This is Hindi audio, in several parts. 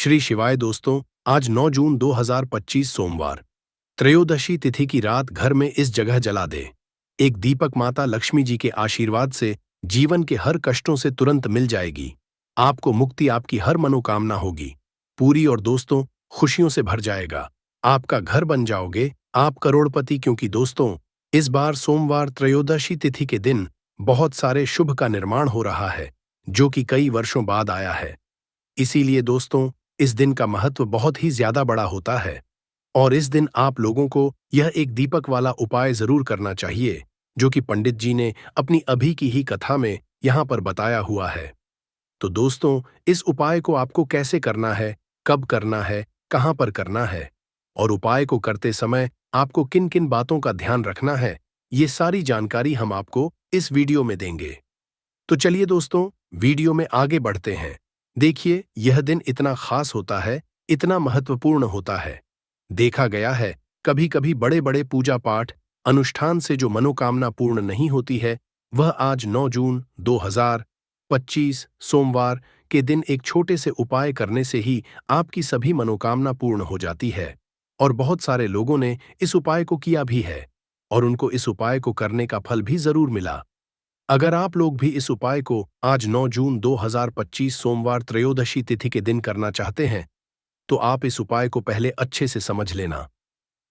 श्री शिवाय दोस्तों, आज 9 जून 2025 सोमवार त्रयोदशी तिथि की रात घर में इस जगह जला दे। एक दीपक माता लक्ष्मी जी के आशीर्वाद से जीवन के हर कष्टों से तुरंत मिल जाएगी। आपको मुक्ति, आपकी हर मनोकामना होगी पूरी और दोस्तों खुशियों से भर जाएगा। आपका घर बन जाओगे, आप करोड़पति। क्योंकि दोस्तों इस बार सोमवार त्रयोदशी तिथि के दिन बहुत सारे शुभ का निर्माण हो रहा है, जो कि कई वर्षों बाद आया है। इसीलिए दोस्तों इस दिन का महत्व बहुत ही ज्यादा बड़ा होता है और इस दिन आप लोगों को यह एक दीपक वाला उपाय जरूर करना चाहिए, जो कि पंडित जी ने अपनी अभी की ही कथा में यहाँ पर बताया हुआ है। तो दोस्तों इस उपाय को आपको कैसे करना है, कब करना है, कहाँ पर करना है और उपाय को करते समय आपको किन किन बातों का ध्यान रखना है, ये सारी जानकारी हम आपको इस वीडियो में देंगे। तो चलिए दोस्तों वीडियो में आगे बढ़ते हैं। देखिए यह दिन इतना खास होता है, इतना महत्वपूर्ण होता है। देखा गया है कभी कभी बड़े बड़े पूजा पाठ अनुष्ठान से जो मनोकामना पूर्ण नहीं होती है, वह आज 9 जून 2025 सोमवार के दिन एक छोटे से उपाय करने से ही आपकी सभी मनोकामना पूर्ण हो जाती है। और बहुत सारे लोगों ने इस उपाय को किया भी है और उनको इस उपाय को करने का फल भी जरूर मिला। अगर आप लोग भी इस उपाय को आज 9 जून 2025 सोमवार त्रयोदशी तिथि के दिन करना चाहते हैं, तो आप इस उपाय को पहले अच्छे से समझ लेना,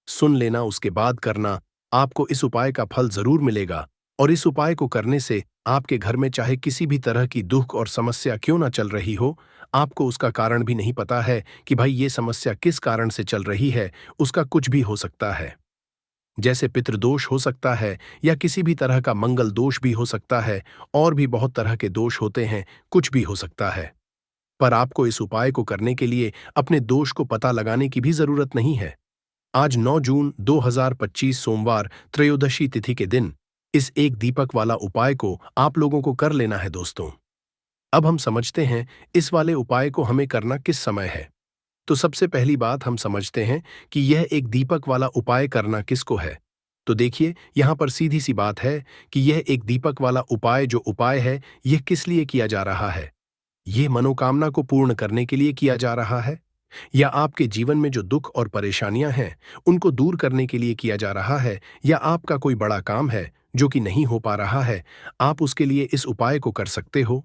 सुन लेना, उसके बाद करना। आपको इस उपाय का फल जरूर मिलेगा और इस उपाय को करने से आपके घर में चाहे किसी भी तरह की दुख और समस्या क्यों ना चल रही हो, आपको उसका कारण भी नहीं पता है कि भाई ये समस्या किस कारण से चल रही है, उसका कुछ भी हो सकता है। जैसे पितृदोष हो सकता है या किसी भी तरह का मंगल दोष भी हो सकता है, और भी बहुत तरह के दोष होते हैं, कुछ भी हो सकता है। पर आपको इस उपाय को करने के लिए अपने दोष को पता लगाने की भी जरूरत नहीं है। आज 9 जून 2025 सोमवार त्रयोदशी तिथि के दिन इस एक दीपक वाला उपाय को आप लोगों को कर लेना है दोस्तों। अब हम समझते हैं इस वाले उपाय को हमें करना किस समय है। तो सबसे पहली बात हम समझते हैं कि यह एक दीपक वाला उपाय करना किसको है। तो देखिए यहाँ पर सीधी सी बात है कि यह एक दीपक वाला उपाय जो उपाय है, यह किस लिए किया जा रहा है। यह मनोकामना को पूर्ण करने के लिए किया जा रहा है, या आपके जीवन में जो दुख और परेशानियां हैं उनको दूर करने के लिए किया जा रहा है, या आपका कोई बड़ा काम है जो कि नहीं हो पा रहा है, आप उसके लिए इस उपाय को कर सकते हो।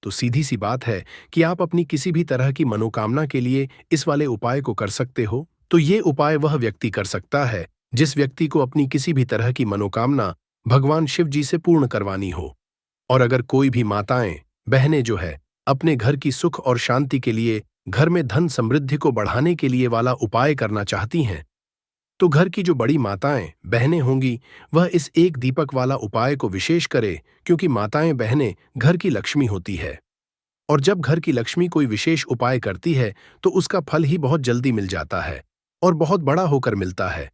तो सीधी सी बात है कि आप अपनी किसी भी तरह की मनोकामना के लिए इस वाले उपाय को कर सकते हो। तो ये उपाय वह व्यक्ति कर सकता है जिस व्यक्ति को अपनी किसी भी तरह की मनोकामना भगवान शिव जी से पूर्ण करवानी हो। और अगर कोई भी माताएं बहनें जो है अपने घर की सुख और शांति के लिए, घर में धन समृद्धि को बढ़ाने के लिए वाला उपाय करना चाहती हैं, तो घर की जो बड़ी माताएं बहनें होंगी वह इस एक दीपक वाला उपाय को विशेष करे, क्योंकि माताएं बहनें घर की लक्ष्मी होती है और जब घर की लक्ष्मी कोई विशेष उपाय करती है तो उसका फल ही बहुत जल्दी मिल जाता है और बहुत बड़ा होकर मिलता है।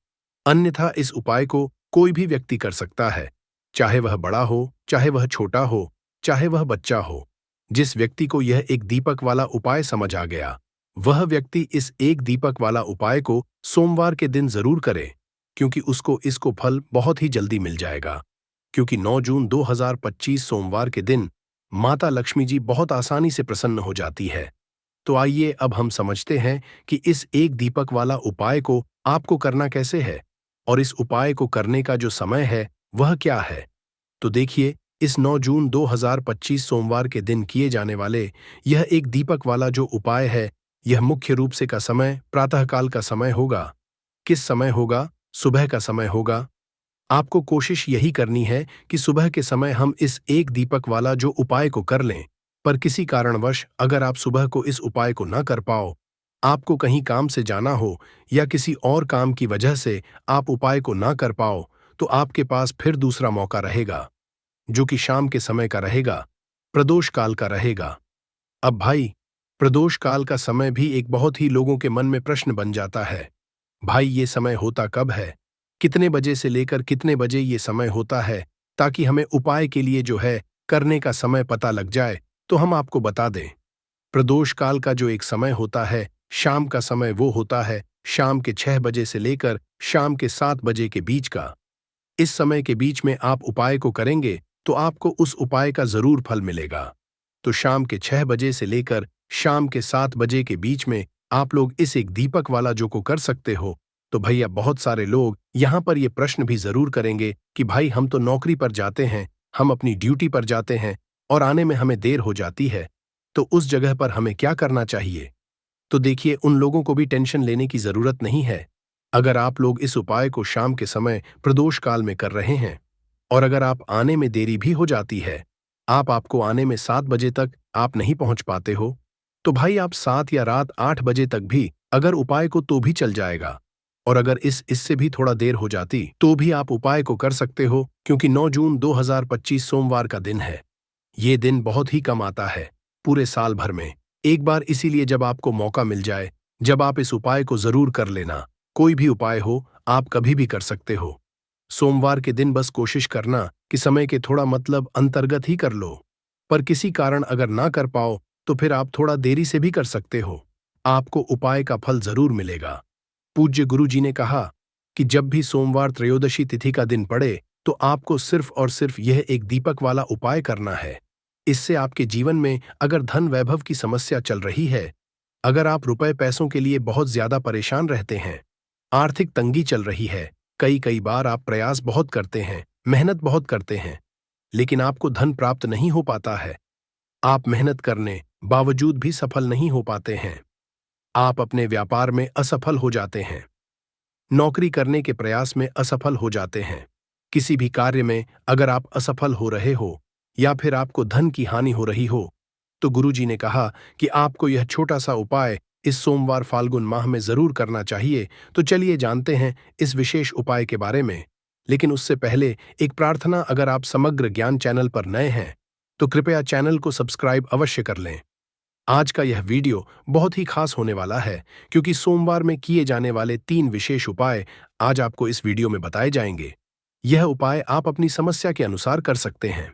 अन्यथा इस उपाय को कोई भी व्यक्ति कर सकता है, चाहे वह बड़ा हो, चाहे वह छोटा हो, चाहे वह बच्चा हो। जिस व्यक्ति को यह एक दीपक वाला उपाय समझ आ गया, वह व्यक्ति इस एक दीपक वाला उपाय को सोमवार के दिन जरूर करे, क्योंकि उसको इसको फल बहुत ही जल्दी मिल जाएगा। क्योंकि 9 जून 2025 सोमवार के दिन माता लक्ष्मी जी बहुत आसानी से प्रसन्न हो जाती है। तो आइए अब हम समझते हैं कि इस एक दीपक वाला उपाय को आपको करना कैसे है और इस उपाय को करने का जो समय है वह क्या है। तो देखिए इस 9 जून 2025 सोमवार के दिन किए जाने वाले यह एक दीपक वाला जो उपाय है, यह मुख्य रूप से का समय प्रातःकाल का समय होगा। किस समय होगा? सुबह का समय होगा। आपको कोशिश यही करनी है कि सुबह के समय हम इस एक दीपक वाला जो उपाय को कर लें। पर किसी कारणवश अगर आप सुबह को इस उपाय को ना कर पाओ, आपको कहीं काम से जाना हो या किसी और काम की वजह से आप उपाय को ना कर पाओ, तो आपके पास फिर दूसरा मौका रहेगा, जो कि शाम के समय का रहेगा, प्रदोष काल का रहेगा। अब भाई, प्रदोष काल का समय भी एक बहुत ही लोगों के मन में प्रश्न बन जाता है, भाई ये समय होता कब है, कितने बजे से लेकर कितने बजे ये समय होता है, ताकि हमें उपाय के लिए जो है करने का समय पता लग जाए। तो हम आपको बता दें, प्रदोष काल का जो एक समय होता है, शाम का समय, वो होता है शाम के 6 बजे से लेकर शाम के 7 बजे के बीच का। इस समय के बीच में आप उपाय को करेंगे तो आपको उस उपाय का जरूर फल मिलेगा। तो शाम के 6 बजे से लेकर शाम के 7 बजे के बीच में आप लोग इस एक दीपक वाला जो को कर सकते हो, तो भैया बहुत सारे लोग यहाँ पर ये प्रश्न भी जरूर करेंगे कि भाई हम तो नौकरी पर जाते हैं, हम अपनी ड्यूटी पर जाते हैं और आने में हमें देर हो जाती है, तो उस जगह पर हमें क्या करना चाहिए। तो देखिए, उन लोगों को भी टेंशन लेने की जरूरत नहीं है। अगर आप लोग इस उपाय को शाम के समय प्रदोष काल में कर रहे हैं और अगर आप आने में देरी भी हो जाती है, आपको आने में 7 बजे तक आप नहीं पहुंच पाते हो, तो भाई आप 7 या रात 8 बजे तक भी अगर उपाय को तो भी चल जाएगा। और अगर इससे भी थोड़ा देर हो जाती तो भी आप उपाय को कर सकते हो, क्योंकि 9 जून 2025 सोमवार का दिन है। ये दिन बहुत ही कम आता है पूरे साल भर में एक बार, इसीलिए जब आपको मौका मिल जाए, जब आप इस उपाय को जरूर कर लेना। कोई भी उपाय हो, आप कभी भी कर सकते हो। सोमवार के दिन बस कोशिश करना कि समय के थोड़ा मतलब अंतर्गत ही कर लो। पर किसी कारण अगर ना कर पाओ तो फिर आप थोड़ा देरी से भी कर सकते हो, आपको उपाय का फल जरूर मिलेगा। पूज्य गुरु जी ने कहा कि जब भी सोमवार त्रयोदशी तिथि का दिन पड़े तो आपको सिर्फ और सिर्फ यह एक दीपक वाला उपाय करना है। इससे आपके जीवन में अगर धन वैभव की समस्या चल रही है, अगर आप रुपए पैसों के लिए बहुत ज्यादा परेशान रहते हैं, आर्थिक तंगी चल रही है, कई कई बार आप प्रयास बहुत करते हैं, मेहनत बहुत करते हैं, लेकिन आपको धन प्राप्त नहीं हो पाता है, आप मेहनत करने बावजूद भी सफल नहीं हो पाते हैं, आप अपने व्यापार में असफल हो जाते हैं, नौकरी करने के प्रयास में असफल हो जाते हैं, किसी भी कार्य में अगर आप असफल हो रहे हो या फिर आपको धन की हानि हो रही हो, तो गुरुजी ने कहा कि आपको यह छोटा सा उपाय इस सोमवार फाल्गुन माह में जरूर करना चाहिए। तो चलिए जानते हैं इस विशेष उपाय के बारे में। लेकिन उससे पहले एक प्रार्थना, अगर आप समग्र ज्ञान चैनल पर नए हैं तो कृपया चैनल को सब्सक्राइब अवश्य कर लें। आज का यह वीडियो बहुत ही खास होने वाला है, क्योंकि सोमवार में किए जाने वाले 3 विशेष उपाय आज आपको इस वीडियो में बताए जाएंगे। यह उपाय आप अपनी समस्या के अनुसार कर सकते हैं।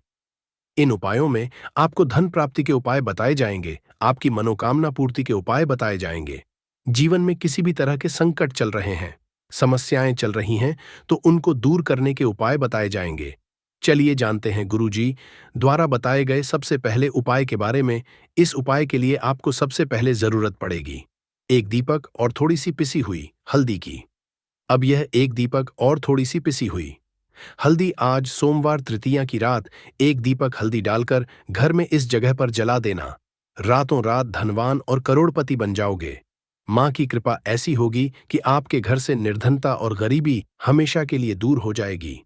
इन उपायों में आपको धन प्राप्ति के उपाय बताए जाएंगे, आपकी मनोकामना पूर्ति के उपाय बताए जाएंगे। जीवन में किसी भी तरह के संकट चल रहे हैं, समस्याएं चल रही हैं, तो उनको दूर करने के उपाय बताए जाएंगे। चलिए जानते हैं गुरुजी द्वारा बताए गए सबसे पहले उपाय के बारे में। इस उपाय के लिए आपको सबसे पहले जरूरत पड़ेगी एक दीपक और थोड़ी सी पिसी हुई हल्दी की। अब यह एक दीपक और थोड़ी सी पिसी हुई हल्दी आज सोमवार तृतीया की रात एक दीपक हल्दी डालकर घर में इस जगह पर जला देना। रातों रात धनवान और करोड़पति बन जाओगे। मां की कृपा ऐसी होगी कि आपके घर से निर्धनता और गरीबी हमेशा के लिए दूर हो जाएगी।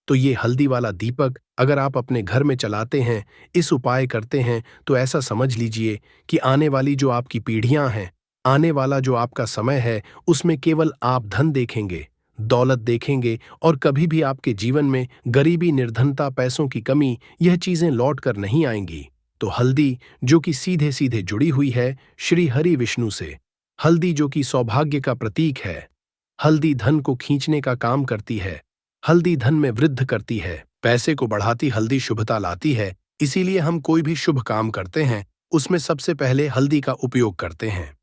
तो ये हल्दी वाला दीपक अगर आप अपने घर में चलाते हैं, इस उपाय करते हैं, तो ऐसा समझ लीजिए कि आने वाली जो आपकी पीढ़ियां हैं, आने वाला जो आपका समय है, उसमें केवल आप धन देखेंगे, दौलत देखेंगे और कभी भी आपके जीवन में गरीबी, निर्धनता, पैसों की कमी, यह चीजें लौट कर नहीं आएंगी। तो हल्दी जो कि सीधे सीधे जुड़ी हुई है श्री हरि विष्णु से, हल्दी जो कि सौभाग्य का प्रतीक है, हल्दी धन को खींचने का काम करती है, हल्दी धन में वृद्धि करती है, पैसे को बढ़ाती हल्दी शुभता लाती है। इसीलिए हम कोई भी शुभ काम करते हैं उसमें सबसे पहले हल्दी का उपयोग करते हैं।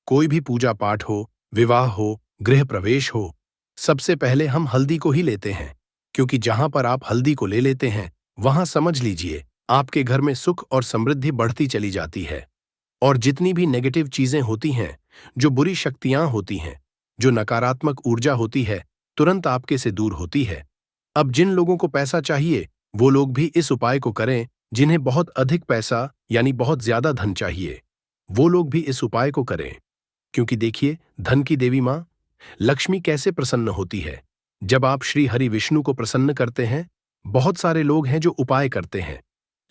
कोई भी पूजा पाठ हो, विवाह हो, गृह प्रवेश हो, सबसे पहले हम हल्दी को ही लेते हैं, क्योंकि जहां पर आप हल्दी को ले लेते हैं वहां समझ लीजिए आपके घर में सुख और समृद्धि बढ़ती चली जाती है। और जितनी भी नेगेटिव चीजें होती हैं, जो बुरी शक्तियां होती हैं, जो नकारात्मक ऊर्जा होती है, तुरंत आपके से दूर होती है। अब जिन लोगों को पैसा चाहिए वो लोग भी इस उपाय को करें, जिन्हें बहुत अधिक पैसा यानी बहुत ज्यादा धन चाहिए वो लोग भी इस उपाय को करें। क्योंकि देखिए, धन की देवी मां लक्ष्मी कैसे प्रसन्न होती है जब आप श्री हरि विष्णु को प्रसन्न करते हैं। बहुत सारे लोग हैं जो उपाय करते हैं,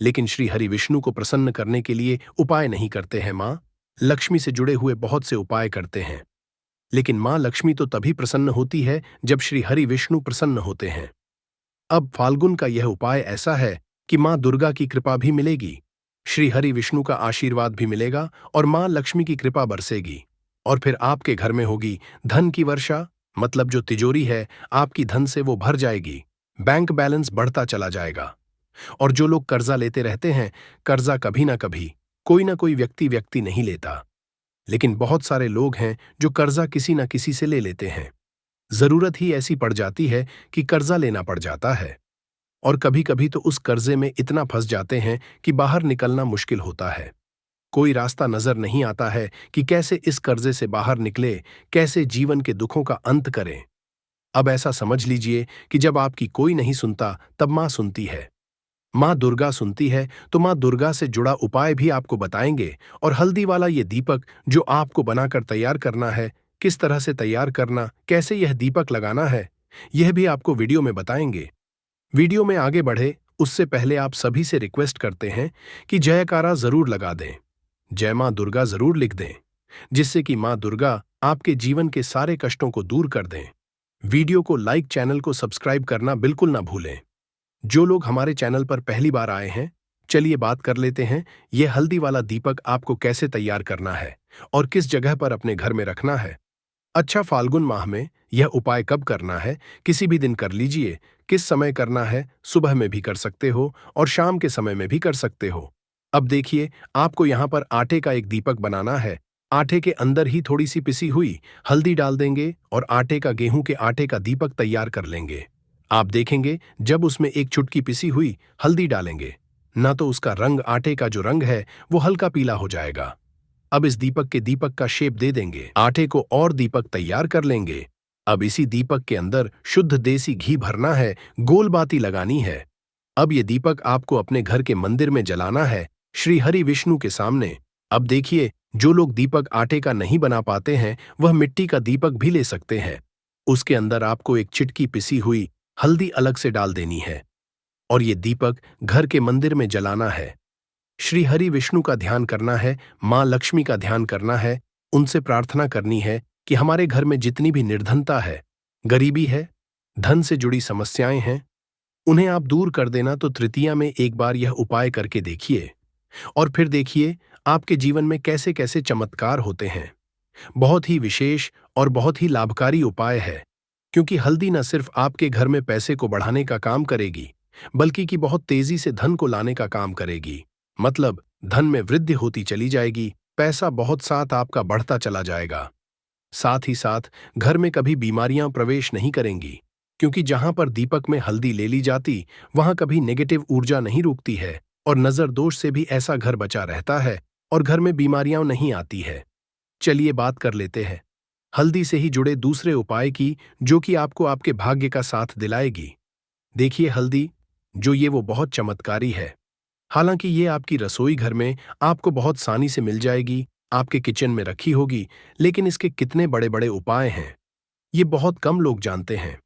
लेकिन श्री हरि विष्णु को प्रसन्न करने के लिए उपाय नहीं करते हैं। मां लक्ष्मी से जुड़े हुए बहुत से उपाय करते हैं, लेकिन मां लक्ष्मी तो तभी प्रसन्न होती है जब श्री हरि विष्णु प्रसन्न होते हैं। अब फाल्गुन का यह उपाय ऐसा है कि मां दुर्गा की कृपा भी मिलेगी, श्री हरि विष्णु का आशीर्वाद भी मिलेगा और मां लक्ष्मी की कृपा बरसेगी और फिर आपके घर में होगी धन की वर्षा। मतलब जो तिजोरी है आपकी धन से वो भर जाएगी, बैंक बैलेंस बढ़ता चला जाएगा। और जो लोग कर्जा लेते रहते हैं, कर्जा कभी ना कभी कोई ना कोई व्यक्ति नहीं लेता, लेकिन बहुत सारे लोग हैं जो कर्जा किसी न किसी से ले लेते हैं। जरूरत ही ऐसी पड़ जाती है कि कर्जा लेना पड़ जाता है, और कभी कभी तो उस कर्जे में इतना फंस जाते हैं कि बाहर निकलना मुश्किल होता है। कोई रास्ता नजर नहीं आता है कि कैसे इस कर्जे से बाहर निकले, कैसे जीवन के दुखों का अंत करें। अब ऐसा समझ लीजिए कि जब आपकी कोई नहीं सुनता, तब माँ सुनती है। माँ दुर्गा सुनती है तो माँ दुर्गा से जुड़ा उपाय भी आपको बताएंगे। और हल्दी वाला ये दीपक जो आपको बनाकर तैयार करना है, किस तरह से तैयार करना, कैसे यह दीपक लगाना है, यह भी आपको वीडियो में बताएंगे। वीडियो में आगे बढ़े उससे पहले आप सभी से रिक्वेस्ट करते हैं कि जयकारा जरूर लगा दें, जय माँ दुर्गा जरूर लिख दें, जिससे कि माँ दुर्गा आपके जीवन के सारे कष्टों को दूर कर दें। वीडियो को लाइक, चैनल को सब्सक्राइब करना बिल्कुल ना भूलें। जो लोग हमारे चैनल पर पहली बार आए हैं, चलिए बात कर लेते हैं यह हल्दी वाला दीपक आपको कैसे तैयार करना है और किस जगह पर अपने घर में रखना है। अच्छा, फाल्गुन माह में यह उपाय कब करना है? किसी भी दिन कर लीजिए। किस समय करना है? सुबह में भी कर सकते हो और शाम के समय में भी कर सकते हो। अब देखिए, आपको यहाँ पर आटे का एक दीपक बनाना है। आटे के अंदर ही थोड़ी सी पिसी हुई हल्दी डाल देंगे और आटे का, गेहूं के आटे का दीपक तैयार कर लेंगे। आप देखेंगे जब उसमें एक चुटकी पिसी हुई हल्दी डालेंगे, ना तो उसका रंग, आटे का जो रंग है वो हल्का पीला हो जाएगा। अब इस दीपक के दीपक का शेप दे देंगे, आटे को और दीपक तैयार कर लेंगे। अब इसी दीपक के अंदर शुद्ध देसी घी भरना है, गोल बाती लगानी है। अब ये दीपक आपको अपने घर के मंदिर में जलाना है, श्री हरि विष्णु के सामने। अब देखिए, जो लोग दीपक आटे का नहीं बना पाते हैं वह मिट्टी का दीपक भी ले सकते हैं। उसके अंदर आपको एक चिटकी पिसी हुई हल्दी अलग से डाल देनी है और ये दीपक घर के मंदिर में जलाना है। श्री हरि विष्णु का ध्यान करना है, माँ लक्ष्मी का ध्यान करना है, उनसे प्रार्थना करनी है कि हमारे घर में जितनी भी निर्धनता है, गरीबी है, धन से जुड़ी समस्याएं हैं, उन्हें आप दूर कर देना। तो तृतीया में एक बार यह उपाय करके देखिए और फिर देखिए आपके जीवन में कैसे कैसे चमत्कार होते हैं। बहुत ही विशेष और बहुत ही लाभकारी उपाय है, क्योंकि हल्दी न सिर्फ आपके घर में पैसे को बढ़ाने का काम करेगी, बल्कि कि बहुत तेजी से धन को लाने का काम करेगी। मतलब धन में वृद्धि होती चली जाएगी, पैसा बहुत साथ आपका बढ़ता चला जाएगा। साथ ही साथ घर में कभी बीमारियां प्रवेश नहीं करेंगी, क्योंकि जहां पर दीपक में हल्दी ले ली जाती वहां कभी नेगेटिव ऊर्जा नहीं रुकती है और नजर दोष से भी ऐसा घर बचा रहता है और घर में बीमारियां नहीं आती है। चलिए बात कर लेते हैं हल्दी से ही जुड़े दूसरे उपाय की, जो कि आपको आपके भाग्य का साथ दिलाएगी। देखिए, हल्दी जो ये वो बहुत चमत्कारी है। हालांकि ये आपकी रसोई घर में आपको बहुत आसानी से मिल जाएगी, आपके किचन में रखी होगी, लेकिन इसके कितने बड़े बड़े उपाय हैं ये बहुत कम लोग जानते हैं।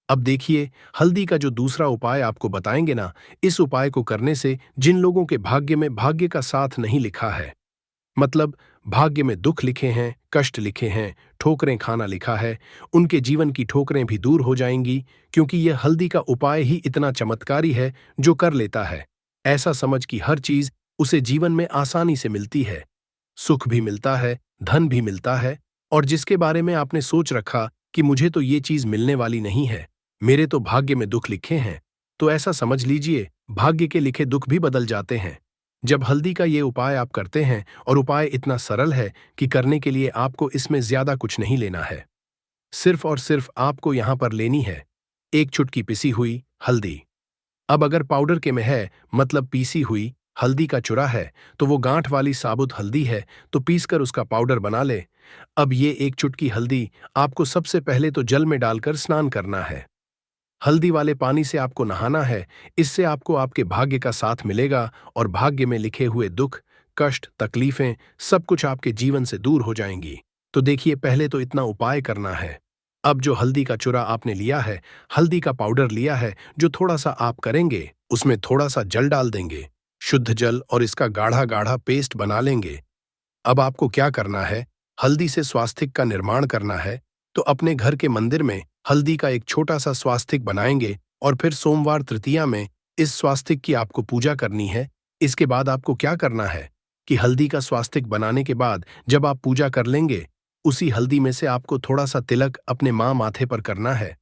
अब देखिए, हल्दी का जो दूसरा उपाय आपको बताएंगे ना, इस उपाय को करने से जिन लोगों के भाग्य में भाग्य का साथ नहीं लिखा है, मतलब भाग्य में दुख लिखे हैं, कष्ट लिखे हैं, ठोकरें खाना लिखा है, उनके जीवन की ठोकरें भी दूर हो जाएंगी, क्योंकि यह हल्दी का उपाय ही इतना चमत्कारी है जो कर लेता है ऐसा समझ कि हर चीज उसे जीवन में आसानी से मिलती है, सुख भी मिलता है, धन भी मिलता है। और जिसके बारे में आपने सोच रखा कि मुझे तो ये चीज मिलने वाली नहीं है, मेरे तो भाग्य में दुख लिखे हैं, तो ऐसा समझ लीजिए भाग्य के लिखे दुख भी बदल जाते हैं जब हल्दी का ये उपाय आप करते हैं। और उपाय इतना सरल है कि करने के लिए आपको इसमें ज्यादा कुछ नहीं लेना है। सिर्फ और सिर्फ आपको यहां पर लेनी है एक चुटकी पिसी हुई हल्दी। अब अगर पाउडर के में है, मतलब पीसी हुई हल्दी का चूरा है, तो वो गांठ वाली साबुत हल्दी है तो पीसकर उसका पाउडर बना ले। अब ये एक चुटकी हल्दी आपको सबसे पहले तो जल में डालकर स्नान करना है। हल्दी वाले पानी से आपको नहाना है, इससे आपको आपके भाग्य का साथ मिलेगा और भाग्य में लिखे हुए दुख, कष्ट, तकलीफें सब कुछ आपके जीवन से दूर हो जाएंगी। तो देखिए, पहले तो इतना उपाय करना है। अब जो हल्दी का चूरा आपने लिया है, हल्दी का पाउडर लिया है, जो थोड़ा सा आप करेंगे, उसमें थोड़ा सा जल डाल देंगे, शुद्ध जल, और इसका गाढ़ा गाढ़ा पेस्ट बना लेंगे। अब आपको क्या करना है, हल्दी से स्वास्तिक का निर्माण करना है। तो अपने घर के मंदिर में हल्दी का एक छोटा सा स्वास्तिक बनाएंगे और फिर सोमवार तृतीया में इस स्वास्तिक की आपको पूजा करनी है। इसके बाद आपको क्या करना है कि हल्दी का स्वास्तिक बनाने के बाद जब आप पूजा कर लेंगे, उसी हल्दी में से आपको थोड़ा सा तिलक अपने माँ माथे पर करना है।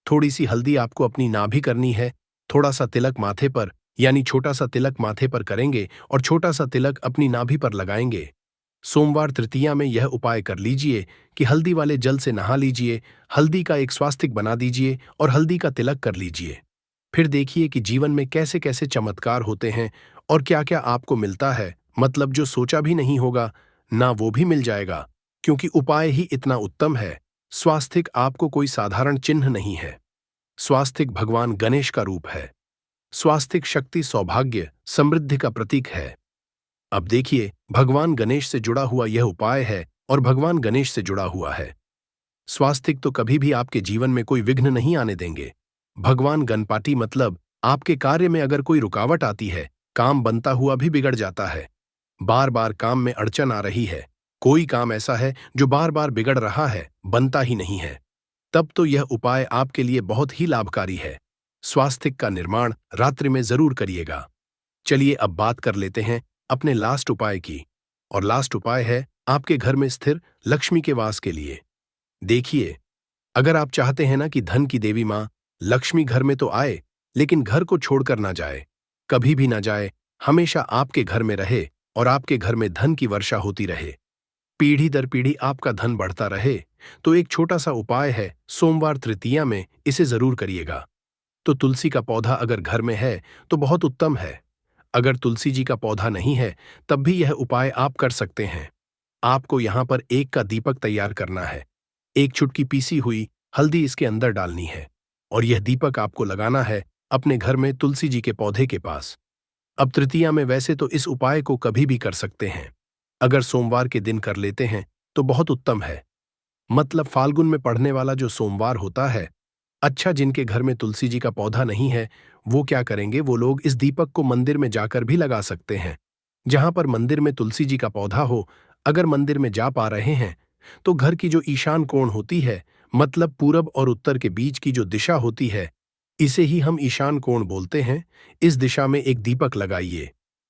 थोड़ी सी हल्दी आपको अपनी नाभि करनी है, थोड़ा सा तिलक माथे पर, यानी छोटा सा तिलक माथे पर करेंगे और छोटा सा तिलक अपनी नाभि पर लगाएंगे। सोमवार तृतीया में यह उपाय कर लीजिए कि हल्दी वाले जल से नहा लीजिए, हल्दी का एक स्वास्तिक बना दीजिए और हल्दी का तिलक कर लीजिए। फिर देखिए कि जीवन में कैसे कैसे चमत्कार होते हैं और क्या क्या आपको मिलता है। मतलब जो सोचा भी नहीं होगा ना वो भी मिल जाएगा, क्योंकि उपाय ही इतना उत्तम है। स्वास्तिक आपको कोई साधारण चिन्ह नहीं है। स्वास्तिक भगवान गणेश का रूप है। स्वास्तिक शक्ति, सौभाग्य, समृद्धि का प्रतीक है। अब देखिए, भगवान गणेश से जुड़ा हुआ यह उपाय है और भगवान गणेश से जुड़ा हुआ है। स्वास्तिक तो कभी भी आपके जीवन में कोई विघ्न नहीं आने देंगे। भगवान गणपति मतलब आपके कार्य में अगर कोई रुकावट आती है, काम बनता हुआ भी बिगड़ जाता है, बार बार काम में अड़चन आ रही है, कोई काम ऐसा है जो बार बार बिगड़ रहा है, बनता ही नहीं है, तब तो यह उपाय आपके लिए बहुत ही लाभकारी है। स्वास्तिक का निर्माण रात्रि में जरूर करिएगा। चलिए अब बात कर लेते हैं अपने लास्ट उपाय की। और लास्ट उपाय है आपके घर में स्थिर लक्ष्मी के वास के लिए। देखिए, अगर आप चाहते हैं ना कि धन की देवी माँ लक्ष्मी घर में तो आए, लेकिन घर को छोड़कर ना जाए, कभी भी ना जाए, हमेशा आपके घर में रहे और आपके घर में धन की वर्षा होती रहे, पीढ़ी दर पीढ़ी आपका धन बढ़ता रहे, तो एक छोटा सा उपाय है, सोमवार तृतीया में इसे जरूर करिएगा। तो तुलसी का पौधा अगर घर में है तो बहुत उत्तम है। अगर तुलसी जी का पौधा नहीं है तब भी यह उपाय आप कर सकते हैं। आपको यहां पर एक का दीपक तैयार करना है, एक चुटकी पीसी हुई हल्दी इसके अंदर डालनी है और यह दीपक आपको लगाना है अपने घर में तुलसी जी के पौधे के पास। अब तृतीया में वैसे तो इस उपाय को कभी भी कर सकते हैं, अगर सोमवार के दिन कर लेते हैं तो बहुत उत्तम है। मतलब फाल्गुन में पड़ने वाला जो सोमवार होता है। अच्छा, जिनके घर में तुलसी जी का पौधा नहीं है वो क्या करेंगे, वो लोग इस दीपक को मंदिर में जाकर भी लगा सकते हैं, जहां पर मंदिर में तुलसी जी का पौधा हो। अगर मंदिर में जा पा रहे हैं तो घर की जो ईशान कोण होती है, मतलब पूरब और उत्तर के बीच की जो दिशा होती है, इसे ही हम ईशान कोण बोलते हैं। इस दिशा में एक दीपक लगाइए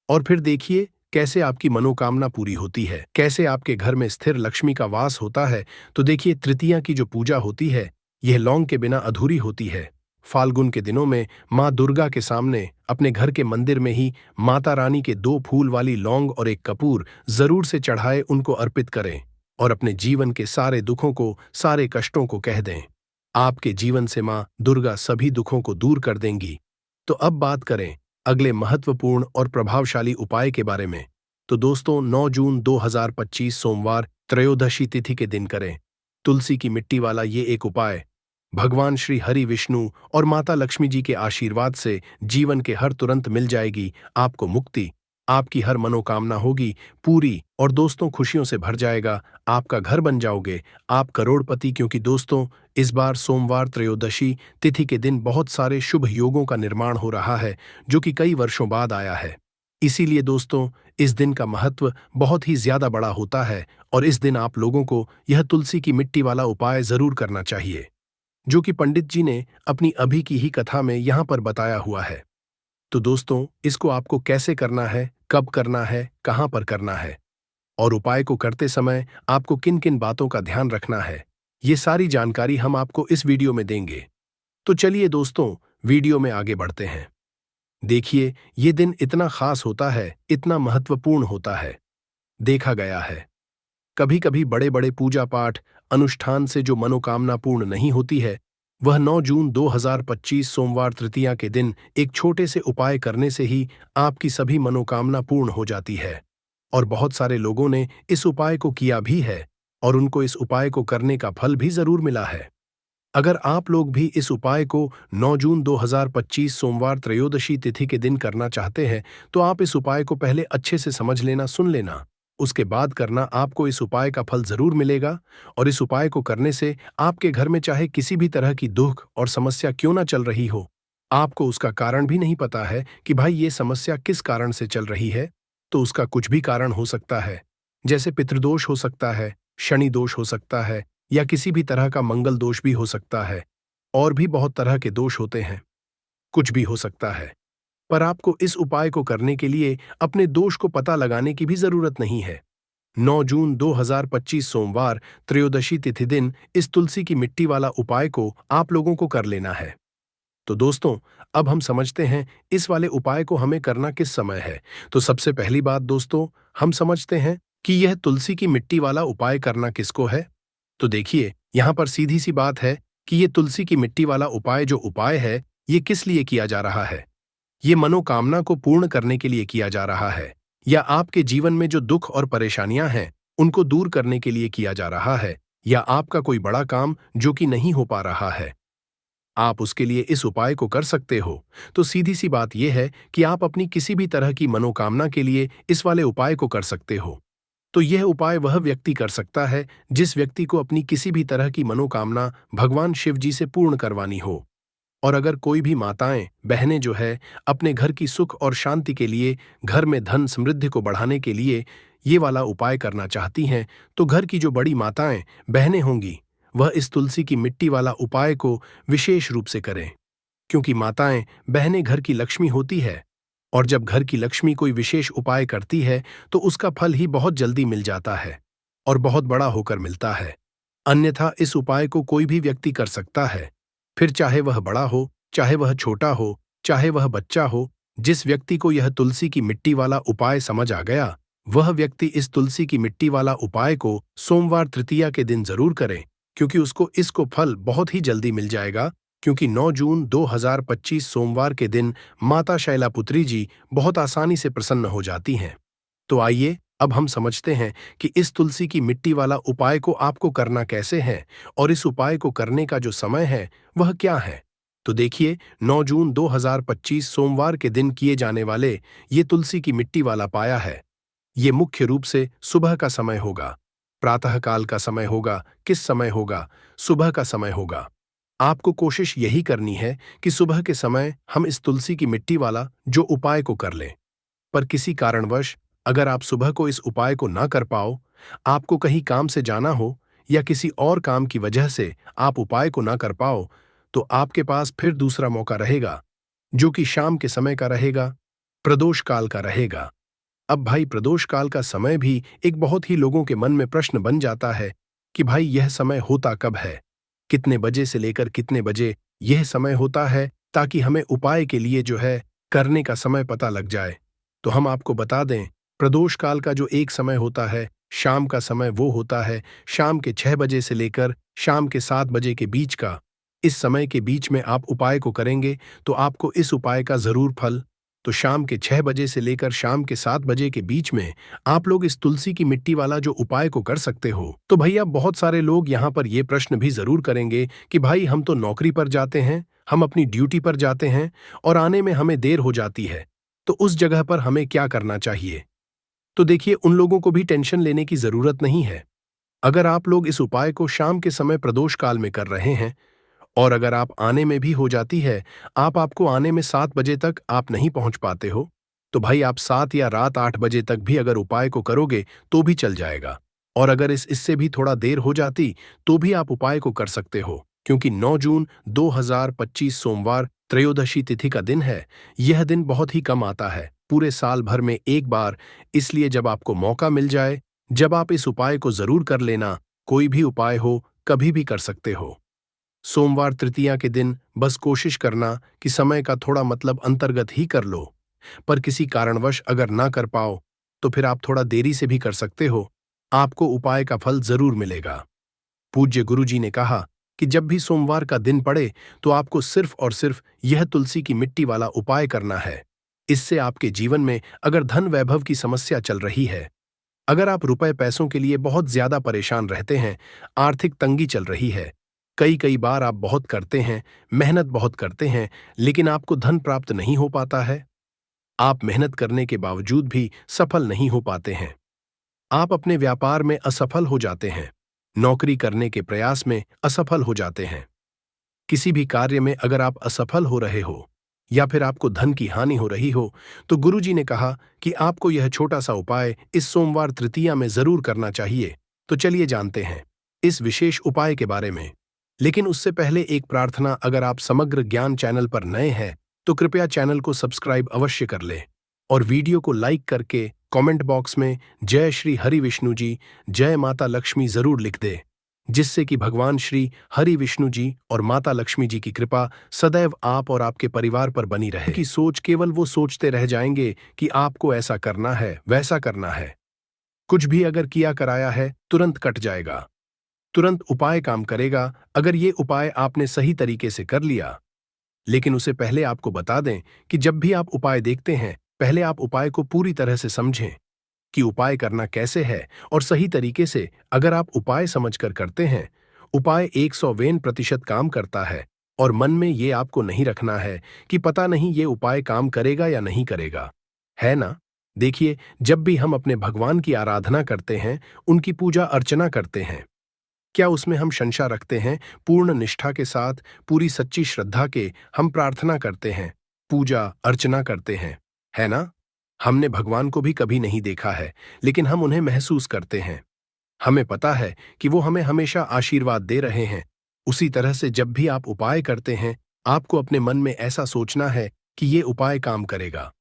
और फिर देखिए कैसे आपकी मनोकामना पूरी होती है, कैसे आपके घर में स्थिर लक्ष्मी का वास होता है। तो देखिए, तृतीया की जो पूजा होती है यह लौंग के बिना अधूरी होती है। फाल्गुन के दिनों में माँ दुर्गा के सामने अपने घर के मंदिर में ही माता रानी के 2 फूल वाली लौंग और एक कपूर जरूर से चढ़ाए, उनको अर्पित करें और अपने जीवन के सारे दुखों को, सारे कष्टों को कह दें। आपके जीवन से माँ दुर्गा सभी दुखों को दूर कर देंगी। तो अब बात करें अगले महत्वपूर्ण और प्रभावशाली उपाय के बारे में। तो दोस्तों, 9 जून 2025 सोमवार त्रयोदशी तिथि के दिन करें तुलसी की मिट्टी वाला ये एक उपाय। भगवान श्री हरि विष्णु और माता लक्ष्मी जी के आशीर्वाद से जीवन के हर तुरंत मिल जाएगी आपको मुक्ति, आपकी हर मनोकामना होगी पूरी और दोस्तों खुशियों से भर जाएगा, आपका घर बन जाओगे, आप करोड़पति। क्योंकि दोस्तों, इस बार सोमवार त्रयोदशी तिथि के दिन बहुत सारे शुभ योगों का निर्माण हो रहा है, जो कि कई वर्षों बाद आया है। इसीलिए दोस्तों, इस दिन का महत्व बहुत ही ज्यादा बड़ा होता है और इस दिन आप लोगों को यह तुलसी की मिट्टी वाला उपाय जरूर करना चाहिए, जो कि पंडित जी ने अपनी अभी की ही कथा में यहां पर बताया हुआ है। तो दोस्तों, इसको आपको कैसे करना है, कब करना है, कहां पर करना है और उपाय को करते समय आपको किन किन बातों का ध्यान रखना है, ये सारी जानकारी हम आपको इस वीडियो में देंगे। तो चलिए दोस्तों, वीडियो में आगे बढ़ते हैं। देखिए, ये दिन इतना खास होता है, इतना महत्वपूर्ण होता है। देखा गया है कभी कभी बड़े बड़े पूजा पाठ अनुष्ठान से जो मनोकामना पूर्ण नहीं होती है, वह 9 जून 2025 सोमवार तृतीया के दिन एक छोटे से उपाय करने से ही आपकी सभी मनोकामना पूर्ण हो जाती है। और बहुत सारे लोगों ने इस उपाय को किया भी है और उनको इस उपाय को करने का फल भी जरूर मिला है। अगर आप लोग भी इस उपाय को 9 जून 2025 सोमवार त्रयोदशी तिथि के दिन करना चाहते हैं, तो आप इस उपाय को पहले अच्छे से समझ लेना, सुन लेना, उसके बाद करना। आपको इस उपाय का फल जरूर मिलेगा और इस उपाय को करने से आपके घर में चाहे किसी भी तरह की दुख और समस्या क्यों ना चल रही हो, आपको उसका कारण भी नहीं पता है कि भाई ये समस्या किस कारण से चल रही है, तो उसका कुछ भी कारण हो सकता है। जैसे पितृदोष हो सकता है, शनि दोष हो सकता है, या किसी भी तरह का मंगल दोष भी हो सकता है, और भी बहुत तरह के दोष होते हैं, कुछ भी हो सकता है। पर आपको इस उपाय को करने के लिए अपने दोष को पता लगाने की भी जरूरत नहीं है। 9 जून 2025 सोमवार त्रयोदशी तिथि दिन इस तुलसी की मिट्टी वाला उपाय को आप लोगों को कर लेना है। तो दोस्तों, अब हम समझते हैं इस वाले उपाय को हमें करना किस समय है। तो सबसे पहली बात दोस्तों, हम समझते हैं कि यह तुलसी की मिट्टी वाला उपाय करना किसको है। तो देखिए, यहां पर सीधी सी बात है कि ये तुलसी की मिट्टी वाला उपाय जो उपाय है, ये किस लिए किया जा रहा है। ये मनोकामना को पूर्ण करने के लिए किया जा रहा है। या आपके जीवन में जो दुख और परेशानियां हैं उनको दूर करने के लिए किया जा रहा है, या आपका कोई बड़ा काम जो कि नहीं हो पा रहा है, आप उसके लिए इस उपाय को कर सकते हो। तो सीधी सी बात यह है कि आप अपनी किसी भी तरह की मनोकामना के लिए इस वाले उपाय को कर सकते हो। तो यह उपाय वह व्यक्ति कर सकता है जिस व्यक्ति को अपनी किसी भी तरह की मनोकामना भगवान शिव जी से पूर्ण करवानी हो। और अगर कोई भी माताएं बहनें जो है अपने घर की सुख और शांति के लिए, घर में धन समृद्धि को बढ़ाने के लिए ये वाला उपाय करना चाहती हैं, तो घर की जो बड़ी माताएं बहनें होंगी वह इस तुलसी की मिट्टी वाला उपाय को विशेष रूप से करें, क्योंकि माताएं बहनें घर की लक्ष्मी होती है। और जब घर की लक्ष्मी कोई विशेष उपाय करती है तो उसका फल ही बहुत जल्दी मिल जाता है और बहुत बड़ा होकर मिलता है। अन्यथा इस उपाय को कोई भी व्यक्ति कर सकता है, फिर चाहे वह बड़ा हो, चाहे वह छोटा हो, चाहे वह बच्चा हो। जिस व्यक्ति को यह तुलसी की मिट्टी वाला उपाय समझ आ गया, वह व्यक्ति इस तुलसी की मिट्टी वाला उपाय को सोमवार तृतीया के दिन जरूर करें, क्योंकि उसको इसको फल बहुत ही जल्दी मिल जाएगा। क्योंकि 9 जून 2025 सोमवार के दिन माता शैलापुत्री जी बहुत आसानी से प्रसन्न हो जाती हैं। तो आइए अब हम समझते हैं कि इस तुलसी की मिट्टी वाला उपाय को आपको करना कैसे है और इस उपाय को करने का जो समय है वह क्या है। तो देखिए, 9 जून 2025 सोमवार के दिन किए जाने वाले ये तुलसी की मिट्टी वाला पाया है। ये मुख्य रूप से सुबह का समय होगा, प्रातःकाल का समय होगा, किस समय होगा, सुबह का समय होगा। आपको कोशिश यही करनी है कि सुबह के समय हम इस तुलसी की मिट्टी वाला जो उपाय को कर लें। पर किसी कारणवश अगर आप सुबह को इस उपाय को ना कर पाओ, आपको कहीं काम से जाना हो या किसी और काम की वजह से आप उपाय को ना कर पाओ, तो आपके पास फिर दूसरा मौका रहेगा, जो कि शाम के समय का रहेगा, प्रदोष काल का रहेगा। अब भाई, प्रदोष काल का समय भी एक बहुत ही लोगों के मन में प्रश्न बन जाता है कि भाई यह समय होता कब है, कितने बजे से लेकर कितने बजे यह समय होता है, ताकि हमें उपाय के लिए जो है करने का समय पता लग जाए। तो हम आपको बता दें, प्रदोष काल का जो एक समय होता है, शाम का समय, वो होता है शाम के 6 बजे से लेकर शाम के 7 बजे के बीच का। इस समय के बीच में आप उपाय को करेंगे तो आपको इस उपाय का जरूर फल। तो शाम के 6 बजे से लेकर शाम के 7 बजे के बीच में आप लोग इस तुलसी की मिट्टी वाला जो उपाय को कर सकते हो। तो भैया, बहुत सारे लोग यहाँ पर ये प्रश्न भी जरूर करेंगे कि भाई हम तो नौकरी पर जाते हैं, हम अपनी ड्यूटी पर जाते हैं और आने में हमें देर हो जाती है, तो उस जगह पर हमें क्या करना चाहिए। तो देखिए, उन लोगों को भी टेंशन लेने की जरूरत नहीं है। अगर आप लोग इस उपाय को शाम के समय प्रदोष काल में कर रहे हैं और अगर आप आने में भी हो जाती है, आपको आने में 7 बजे तक आप नहीं पहुंच पाते हो, तो भाई आप 7 या रात 8 बजे तक भी अगर उपाय को करोगे तो भी चल जाएगा। और अगर इससे भी थोड़ा देर हो जाती तो भी आप उपाय को कर सकते हो, क्योंकि 9 जून 2025 सोमवार त्रयोदशी तिथि का दिन है। यह दिन बहुत ही कम आता है, पूरे साल भर में एक बार। इसलिए जब आपको मौका मिल जाए, जब आप इस उपाय को जरूर कर लेना। कोई भी उपाय हो, कभी भी कर सकते हो। सोमवार तृतीया के दिन बस कोशिश करना कि समय का थोड़ा मतलब अंतर्गत ही कर लो। पर किसी कारणवश अगर ना कर पाओ तो फिर आप थोड़ा देरी से भी कर सकते हो, आपको उपाय का फल जरूर मिलेगा। पूज्य गुरुजी ने कहा कि जब भी सोमवार का दिन पड़े तो आपको सिर्फ और सिर्फ यह तुलसी की मिट्टी वाला उपाय करना है। इससे आपके जीवन में अगर धन वैभव की समस्या चल रही है, अगर आप रुपए पैसों के लिए बहुत ज्यादा परेशान रहते हैं, आर्थिक तंगी चल रही है, कई कई बार आप बहुत करते हैं, मेहनत बहुत करते हैं, लेकिन आपको धन प्राप्त नहीं हो पाता है, आप मेहनत करने के बावजूद भी सफल नहीं हो पाते हैं, आप अपने व्यापार में असफल हो जाते हैं, नौकरी करने के प्रयास में असफल हो जाते हैं, किसी भी कार्य में अगर आप असफल हो रहे हो या फिर आपको धन की हानि हो रही हो, तो गुरुजी ने कहा कि आपको यह छोटा सा उपाय इस सोमवार तृतीया में जरूर करना चाहिए। तो चलिए जानते हैं इस विशेष उपाय के बारे में। लेकिन उससे पहले एक प्रार्थना, अगर आप समग्र ज्ञान चैनल पर नए हैं तो कृपया चैनल को सब्सक्राइब अवश्य कर लें और वीडियो को लाइक करके कमेंट बॉक्स में जय श्री हरि विष्णु जी, जय माता लक्ष्मी जरूर लिख दे, जिससे कि भगवान श्री हरि विष्णु जी और माता लक्ष्मी जी की कृपा सदैव आप और आपके परिवार पर बनी रहे। कि सोच केवल वो सोचते रह जाएंगे कि आपको ऐसा करना है, वैसा करना है। कुछ भी अगर किया कराया है तुरंत कट जाएगा, तुरंत उपाय काम करेगा अगर ये उपाय आपने सही तरीके से कर लिया। लेकिन उससे पहले आपको बता दें कि जब भी आप उपाय देखते हैं पहले आप उपाय को पूरी तरह से समझें कि उपाय करना कैसे है और सही तरीके से अगर आप उपाय समझकर करते हैं, उपाय 100% काम करता है और मन में ये आपको नहीं रखना है कि पता नहीं ये उपाय काम करेगा या नहीं करेगा, है ना? देखिए, जब भी हम अपने भगवान की आराधना करते हैं, उनकी पूजा अर्चना करते हैं, क्या उसमें हम शंका रखते हैं? पूर्ण निष्ठा के साथ, पूरी सच्ची श्रद्धा के हम प्रार्थना करते हैं, पूजा अर्चना करते हैं, है ना? हमने भगवान को भी कभी नहीं देखा है, लेकिन हम उन्हें महसूस करते हैं। हमें पता है कि वो हमें हमेशा आशीर्वाद दे रहे हैं। उसी तरह से जब भी आप उपाय करते हैं, आपको अपने मन में ऐसा सोचना है कि ये उपाय काम करेगा।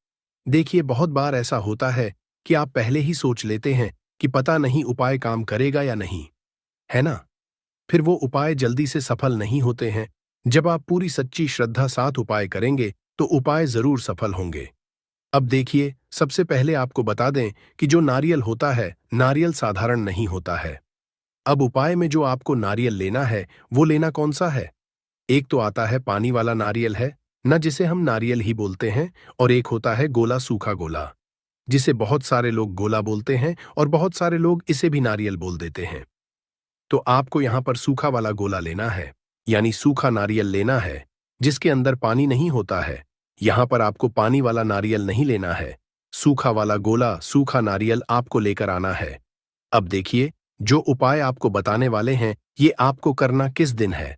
देखिए, बहुत बार ऐसा होता है कि आप पहले ही सोच लेते हैं कि पता नहीं उपाय काम करेगा या नहीं, है ना? फिर वो उपाय जल्दी से सफल नहीं होते हैं। जब आप पूरी सच्ची श्रद्धा साथ उपाय करेंगे, तो उपाय जरूर सफल होंगे। अब देखिए, सबसे पहले आपको बता दें कि जो नारियल होता है, नारियल साधारण नहीं होता है। अब उपाय में जो आपको नारियल लेना है, वो लेना कौन सा है? एक तो आता है पानी वाला नारियल है, न जिसे हम नारियल ही बोलते हैं, और एक होता है गोला, सूखा गोला, जिसे बहुत सारे लोग गोला बोलते हैं और बहुत सारे लोग इसे भी नारियल बोल देते हैं। तो आपको यहाँ पर सूखा वाला गोला लेना है, यानी सूखा नारियल लेना है, जिसके अंदर पानी नहीं होता है। यहाँ पर आपको पानी वाला नारियल नहीं लेना है, सूखा वाला गोला, सूखा नारियल आपको लेकर आना है। अब देखिए, जो उपाय आपको बताने वाले हैं, ये आपको करना किस दिन है?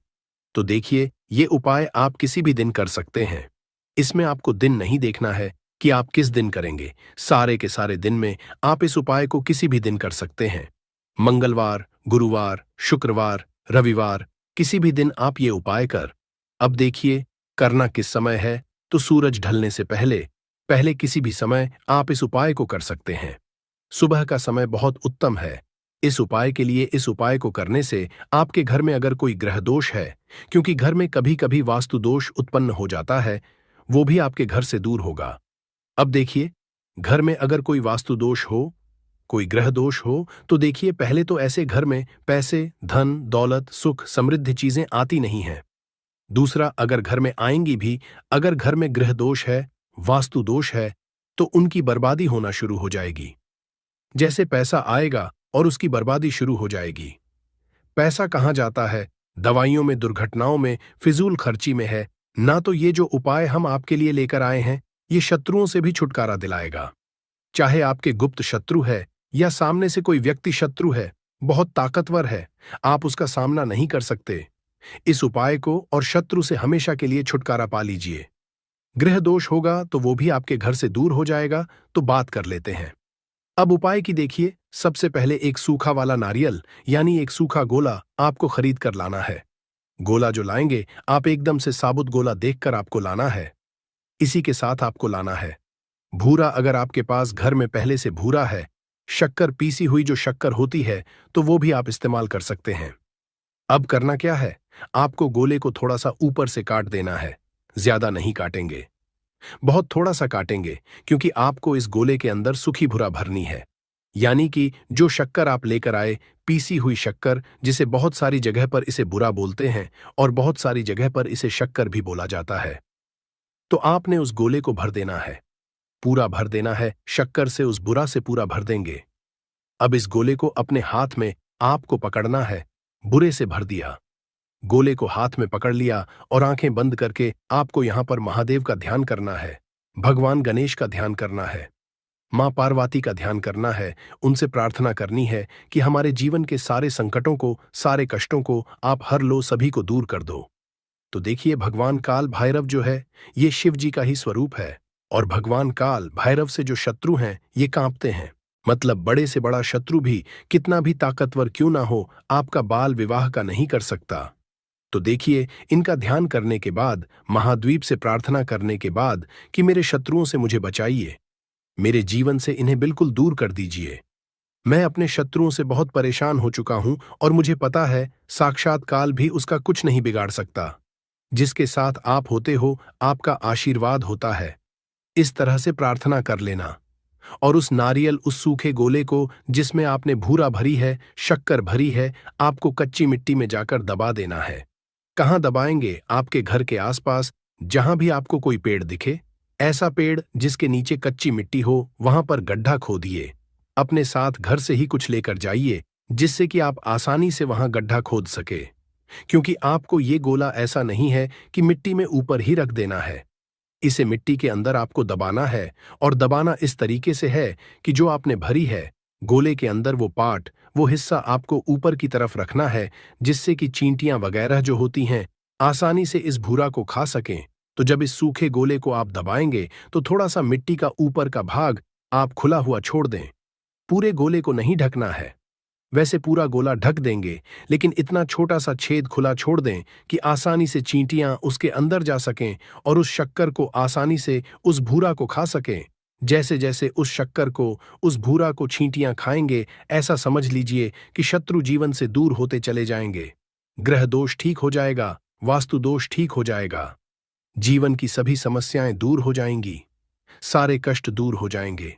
तो देखिए, ये उपाय आप किसी भी दिन कर सकते हैं। इसमें आपको दिन नहीं देखना है कि आप किस दिन करेंगे। सारे के सारे दिन में आप इस उपाय को किसी भी दिन कर सकते हैं। मंगलवार, गुरुवार, शुक्रवार, रविवार, किसी भी दिन आप ये उपाय कर। अब देखिए, करना किस समय है? तो सूरज ढलने से पहले पहले किसी भी समय आप इस उपाय को कर सकते हैं। सुबह का समय बहुत उत्तम है इस उपाय के लिए। इस उपाय को करने से आपके घर में अगर कोई ग्रह दोष है, क्योंकि घर में कभी कभी वास्तु दोष उत्पन्न हो जाता है, वो भी आपके घर से दूर होगा। अब देखिए, घर में अगर कोई वास्तु दोष हो, कोई ग्रह दोष हो, तो देखिए, पहले तो ऐसे घर में पैसे, धन, दौलत, सुख, समृद्धि चीजें आती नहीं हैं। दूसरा, अगर घर में आएंगी भी, अगर घर में ग्रह दोष है, वास्तु दोष है, तो उनकी बर्बादी होना शुरू हो जाएगी। जैसे पैसा आएगा और उसकी बर्बादी शुरू हो जाएगी। पैसा कहाँ जाता है? दवाइयों में, दुर्घटनाओं में, फिजूल खर्ची में है ना। तो ये जो उपाय हम आपके लिए लेकर आए हैं, ये शत्रुओं से भी छुटकारा दिलाएगा। चाहे आपके गुप्त शत्रु है या सामने से कोई व्यक्ति शत्रु है, बहुत ताकतवर है, आप उसका सामना नहीं कर सकते। इस उपाय को और शत्रु से हमेशा के लिए छुटकारा पा लीजिए। ग्रह दोष होगा तो वो भी आपके घर से दूर हो जाएगा। तो बात कर लेते हैं अब उपाय की। देखिए, सबसे पहले एक सूखा वाला नारियल यानी एक सूखा गोला आपको खरीद कर लाना है। गोला जो लाएंगे, आप एकदम से साबुत गोला देखकर आपको लाना है। इसी के साथ आपको लाना है भूरा। अगर आपके पास घर में पहले से भूरा है, शक्कर, पीसी हुई जो शक्कर होती है, तो वो भी आप इस्तेमाल कर सकते हैं। अब करना क्या है? आपको गोले को थोड़ा सा ऊपर से काट देना है। ज्यादा नहीं काटेंगे, बहुत थोड़ा सा काटेंगे, क्योंकि आपको इस गोले के अंदर सूखी भूरा भरनी है। यानी कि जो शक्कर आप लेकर आए, पीसी हुई शक्कर, जिसे बहुत सारी जगह पर इसे बुरा बोलते हैं और बहुत सारी जगह पर इसे शक्कर भी बोला जाता है, तो आपने उस गोले को भर देना है, पूरा भर देना है। शक्कर से उस बुरा से पूरा भर देंगे। अब इस गोले को अपने हाथ में आपको पकड़ना है। बुरे से भर दिया, गोले को हाथ में पकड़ लिया और आंखें बंद करके आपको यहां पर महादेव का ध्यान करना है, भगवान गणेश का ध्यान करना है, मां पार्वती का ध्यान करना है। उनसे प्रार्थना करनी है कि हमारे जीवन के सारे संकटों को, सारे कष्टों को आप हर लो, सभी को दूर कर दो। तो देखिए, भगवान काल भैरव जो है, ये शिव जी का ही स्वरूप है, और भगवान काल भैरव से जो शत्रु हैं, ये कांपते हैं। मतलब बड़े से बड़ा शत्रु भी कितना भी ताकतवर क्यों ना हो, आपका बाल विवाह का नहीं कर सकता। तो देखिए, इनका ध्यान करने के बाद, महाद्वीप से प्रार्थना करने के बाद कि मेरे शत्रुओं से मुझे बचाइए, मेरे जीवन से इन्हें बिल्कुल दूर कर दीजिए। मैं अपने शत्रुओं से बहुत परेशान हो चुका हूं और मुझे पता है साक्षात काल भी उसका कुछ नहीं बिगाड़ सकता। जिसके साथ आप होते हो, आपका आशीर्वाद होता है। इस तरह से प्रार्थना कर लेना और उस नारियल, उस सूखे गोले को जिसमें आपने भूरा भरी है, शक्कर भरी है, आपको कच्ची मिट्टी में जाकर दबा देना है। कहाँ दबाएंगे? आपके घर के आसपास, जहां भी आपको कोई पेड़ दिखे, ऐसा पेड़ जिसके नीचे कच्ची मिट्टी हो, वहां पर गड्ढा खोदिए। अपने साथ घर से ही कुछ लेकर जाइए, जिससे कि आप आसानी से वहां गड्ढा खोद सके। क्योंकि आपको ये गोला ऐसा नहीं है कि मिट्टी में ऊपर ही रख देना है। इसे मिट्टी के अंदर आपको दबाना है, और दबाना इस तरीके से है कि जो आपने भरी है गोले के अंदर वो हिस्सा आपको ऊपर की तरफ रखना है, जिससे कि चींटियां वगैरह जो होती हैं आसानी से इस भूरा को खा सकें। तो जब इस सूखे गोले को आप दबाएंगे तो थोड़ा सा मिट्टी का ऊपर का भाग आप खुला हुआ छोड़ दें। पूरे गोले को नहीं ढकना है, वैसे पूरा गोला ढक देंगे, लेकिन इतना छोटा सा छेद खुला छोड़ दें कि आसानी से चींटियां उसके अंदर जा सकें और उस शक्कर को आसानी से उस भूरा को खा सकें। जैसे जैसे उस शक्कर को, उस भूरा को चींटियां खाएंगे, ऐसा समझ लीजिए कि शत्रु जीवन से दूर होते चले जाएंगे। ग्रह दोष ठीक हो जाएगा, वास्तु दोष ठीक हो जाएगा, जीवन की सभी समस्याएं दूर हो जाएंगी, सारे कष्ट दूर हो जाएंगे।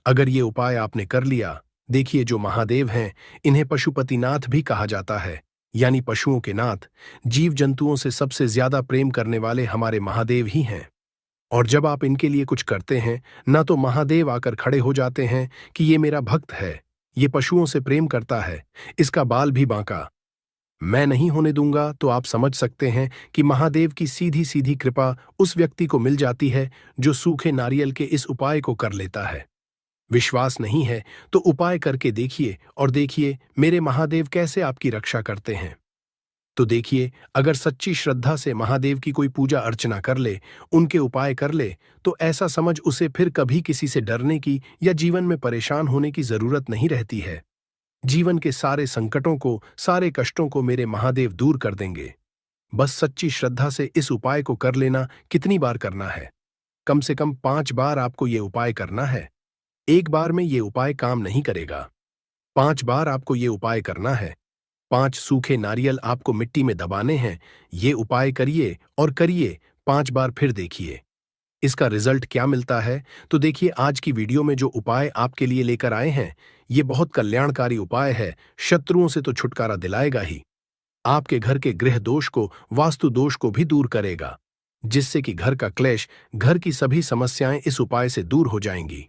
अगर ये उपाय आपने कर लिया, देखिए जो महादेव हैं, इन्हें पशुपतिनाथ भी कहा जाता है, यानी पशुओं के नाथ। जीव जंतुओं से सबसे ज्यादा प्रेम करने वाले हमारे महादेव ही हैं। और जब आप इनके लिए कुछ करते हैं, ना तो महादेव आकर खड़े हो जाते हैं कि ये मेरा भक्त है, ये पशुओं से प्रेम करता है, इसका बाल भी बांका, मैं नहीं होने दूंगा। तो आप समझ सकते हैं कि महादेव की सीधी सीधी कृपा उस व्यक्ति को मिल जाती है जो सूखे नारियल के इस उपाय को कर लेता है। विश्वास नहीं है तो उपाय करके देखिए और देखिए मेरे महादेव कैसे आपकी रक्षा करते हैं। तो देखिए, अगर सच्ची श्रद्धा से महादेव की कोई पूजा अर्चना कर ले, उनके उपाय कर ले, तो ऐसा समझ उसे फिर कभी किसी से डरने की या जीवन में परेशान होने की जरूरत नहीं रहती है। जीवन के सारे संकटों को, सारे कष्टों को मेरे महादेव दूर कर देंगे। बस सच्ची श्रद्धा से इस उपाय को कर लेना। कितनी बार करना है? कम से कम 5 बार आपको ये उपाय करना है। एक बार में ये उपाय काम नहीं करेगा, 5 बार आपको ये उपाय करना है। 5 सूखे नारियल आपको मिट्टी में दबाने हैं। ये उपाय करिए और करिए 5 बार, फिर देखिए इसका रिजल्ट क्या मिलता है। तो देखिए, आज की वीडियो में जो उपाय आपके लिए लेकर आए हैं, ये बहुत कल्याणकारी उपाय है। शत्रुओं से तो छुटकारा दिलाएगा ही, आपके घर के गृह दोष को, वास्तु दोष को भी दूर करेगा, जिससे कि घर का क्लेश, घर की सभी समस्याएं इस उपाय से दूर हो जाएंगी।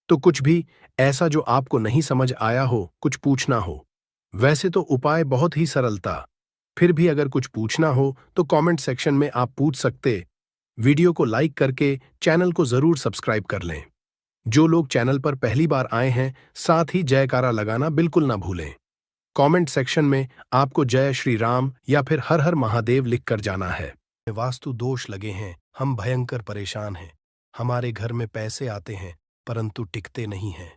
तो कुछ भी ऐसा जो आपको नहीं समझ आया हो, कुछ पूछना हो, वैसे तो उपाय बहुत ही सरल था, फिर भी अगर कुछ पूछना हो तो कमेंट सेक्शन में आप पूछ सकते। वीडियो को लाइक करके चैनल को जरूर सब्सक्राइब कर लें। जो लोग चैनल पर पहली बार आए हैं, साथ ही जयकारा लगाना बिल्कुल ना भूलें। कमेंट सेक्शन में आपको जय श्री राम या फिर हर हर महादेव लिखकर जाना है। वास्तु दोष लगे हैं, हम भयंकर परेशान हैं, हमारे घर में पैसे आते हैं परंतु टिकते नहीं हैं।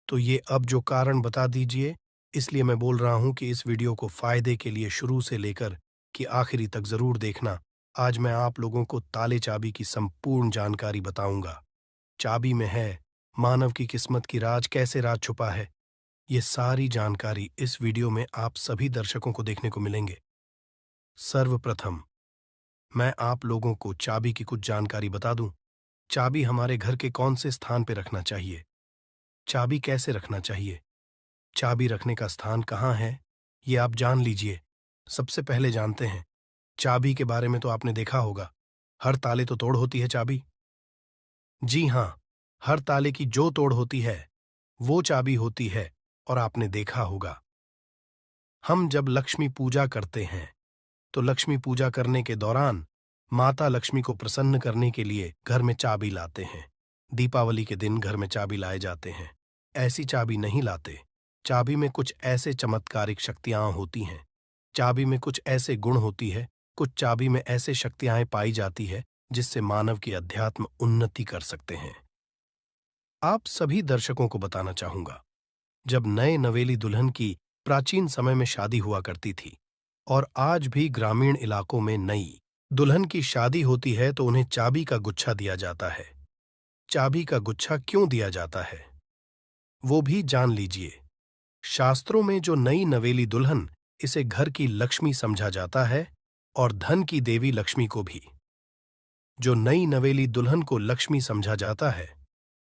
तो ये अब जो कारण बता दीजिए, इसलिए मैं बोल रहा हूं कि इस वीडियो को फायदे के लिए शुरू से लेकर कि आखिरी तक जरूर देखना। आज मैं आप लोगों को ताले चाबी की संपूर्ण जानकारी बताऊंगा। चाबी में है मानव की किस्मत की राज, कैसे राज छुपा है, ये सारी जानकारी इस वीडियो में आप सभी दर्शकों को देखने को मिलेंगे। सर्वप्रथम मैं आप लोगों को चाबी की कुछ जानकारी बता दूं। चाबी हमारे घर के कौन से स्थान पर रखना चाहिए, चाबी कैसे रखना चाहिए, चाबी रखने का स्थान कहाँ है, ये आप जान लीजिए। सबसे पहले जानते हैं चाबी के बारे में। तो आपने देखा होगा, हर ताले तो तोड़ होती है चाबी। जी हाँ, हर ताले की जो तोड़ होती है वो चाबी होती है। और आपने देखा होगा, हम जब लक्ष्मी पूजा करते हैं तो लक्ष्मी पूजा करने के दौरान माता लक्ष्मी को प्रसन्न करने के लिए घर में चाबी लाते हैं। दीपावली के दिन घर में चाबी लाए जाते हैं, ऐसी चाबी नहीं लाते। चाबी में कुछ ऐसे चमत्कारिक शक्तियां होती हैं, चाबी में कुछ ऐसे गुण होती है, कुछ चाबी में ऐसे शक्तियां पाई जाती है जिससे मानव की अध्यात्म उन्नति कर सकते हैं। आप सभी दर्शकों को बताना चाहूंगा, जब नए नवेली दुल्हन की प्राचीन समय में शादी हुआ करती थी और आज भी ग्रामीण इलाकों में नई दुल्हन की शादी होती है तो उन्हें चाबी का गुच्छा दिया जाता है। चाबी का गुच्छा क्यों दिया जाता है वो भी जान लीजिए। शास्त्रों में जो नई नवेली दुल्हन, इसे घर की लक्ष्मी समझा जाता है और धन की देवी लक्ष्मी को भी। जो नई नवेली दुल्हन को लक्ष्मी समझा जाता है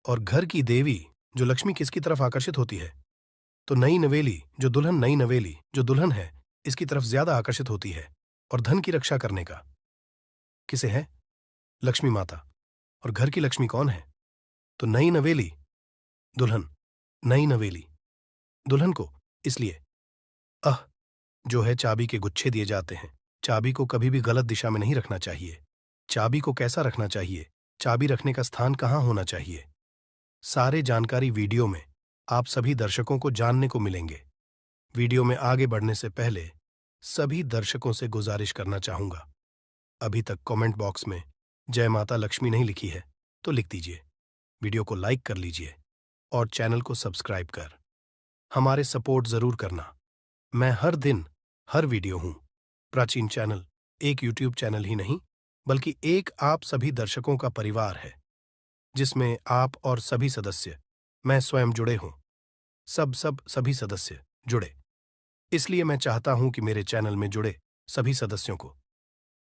और घर की देवी जो लक्ष्मी किसकी तरफ आकर्षित होती है, तो नई नवेली जो दुल्हन है इसकी तरफ ज्यादा आकर्षित होती है। और धन की रक्षा करने का किसे है, लक्ष्मी माता। और घर की लक्ष्मी कौन है? तो नई नवेली, दुल्हन। नई नवेली दुल्हन को इसलिए अह जो है चाबी के गुच्छे दिए जाते हैं। चाबी को कभी भी गलत दिशा में नहीं रखना चाहिए। चाबी को कैसा रखना चाहिए? चाबी रखने का स्थान कहाँ होना चाहिए? सारे जानकारी वीडियो में आप सभी दर्शकों को जानने को मिलेंगे। वीडियो में आगे बढ़ने से पहले सभी दर्शकों से गुजारिश करना चाहूंगा, अभी तक कमेंट बॉक्स में जय माता लक्ष्मी नहीं लिखी है तो लिख दीजिए, वीडियो को लाइक कर लीजिए और चैनल को सब्सक्राइब कर हमारे सपोर्ट जरूर करना। मैं हर दिन हर वीडियो हूं। प्राचीन चैनल एक यूट्यूब चैनल ही नहीं बल्कि एक आप सभी दर्शकों का परिवार है, जिसमें आप और सभी सदस्य, मैं स्वयं जुड़े हूं। सभी सदस्य जुड़े। इसलिए मैं चाहता हूं कि मेरे चैनल में जुड़े सभी सदस्यों को,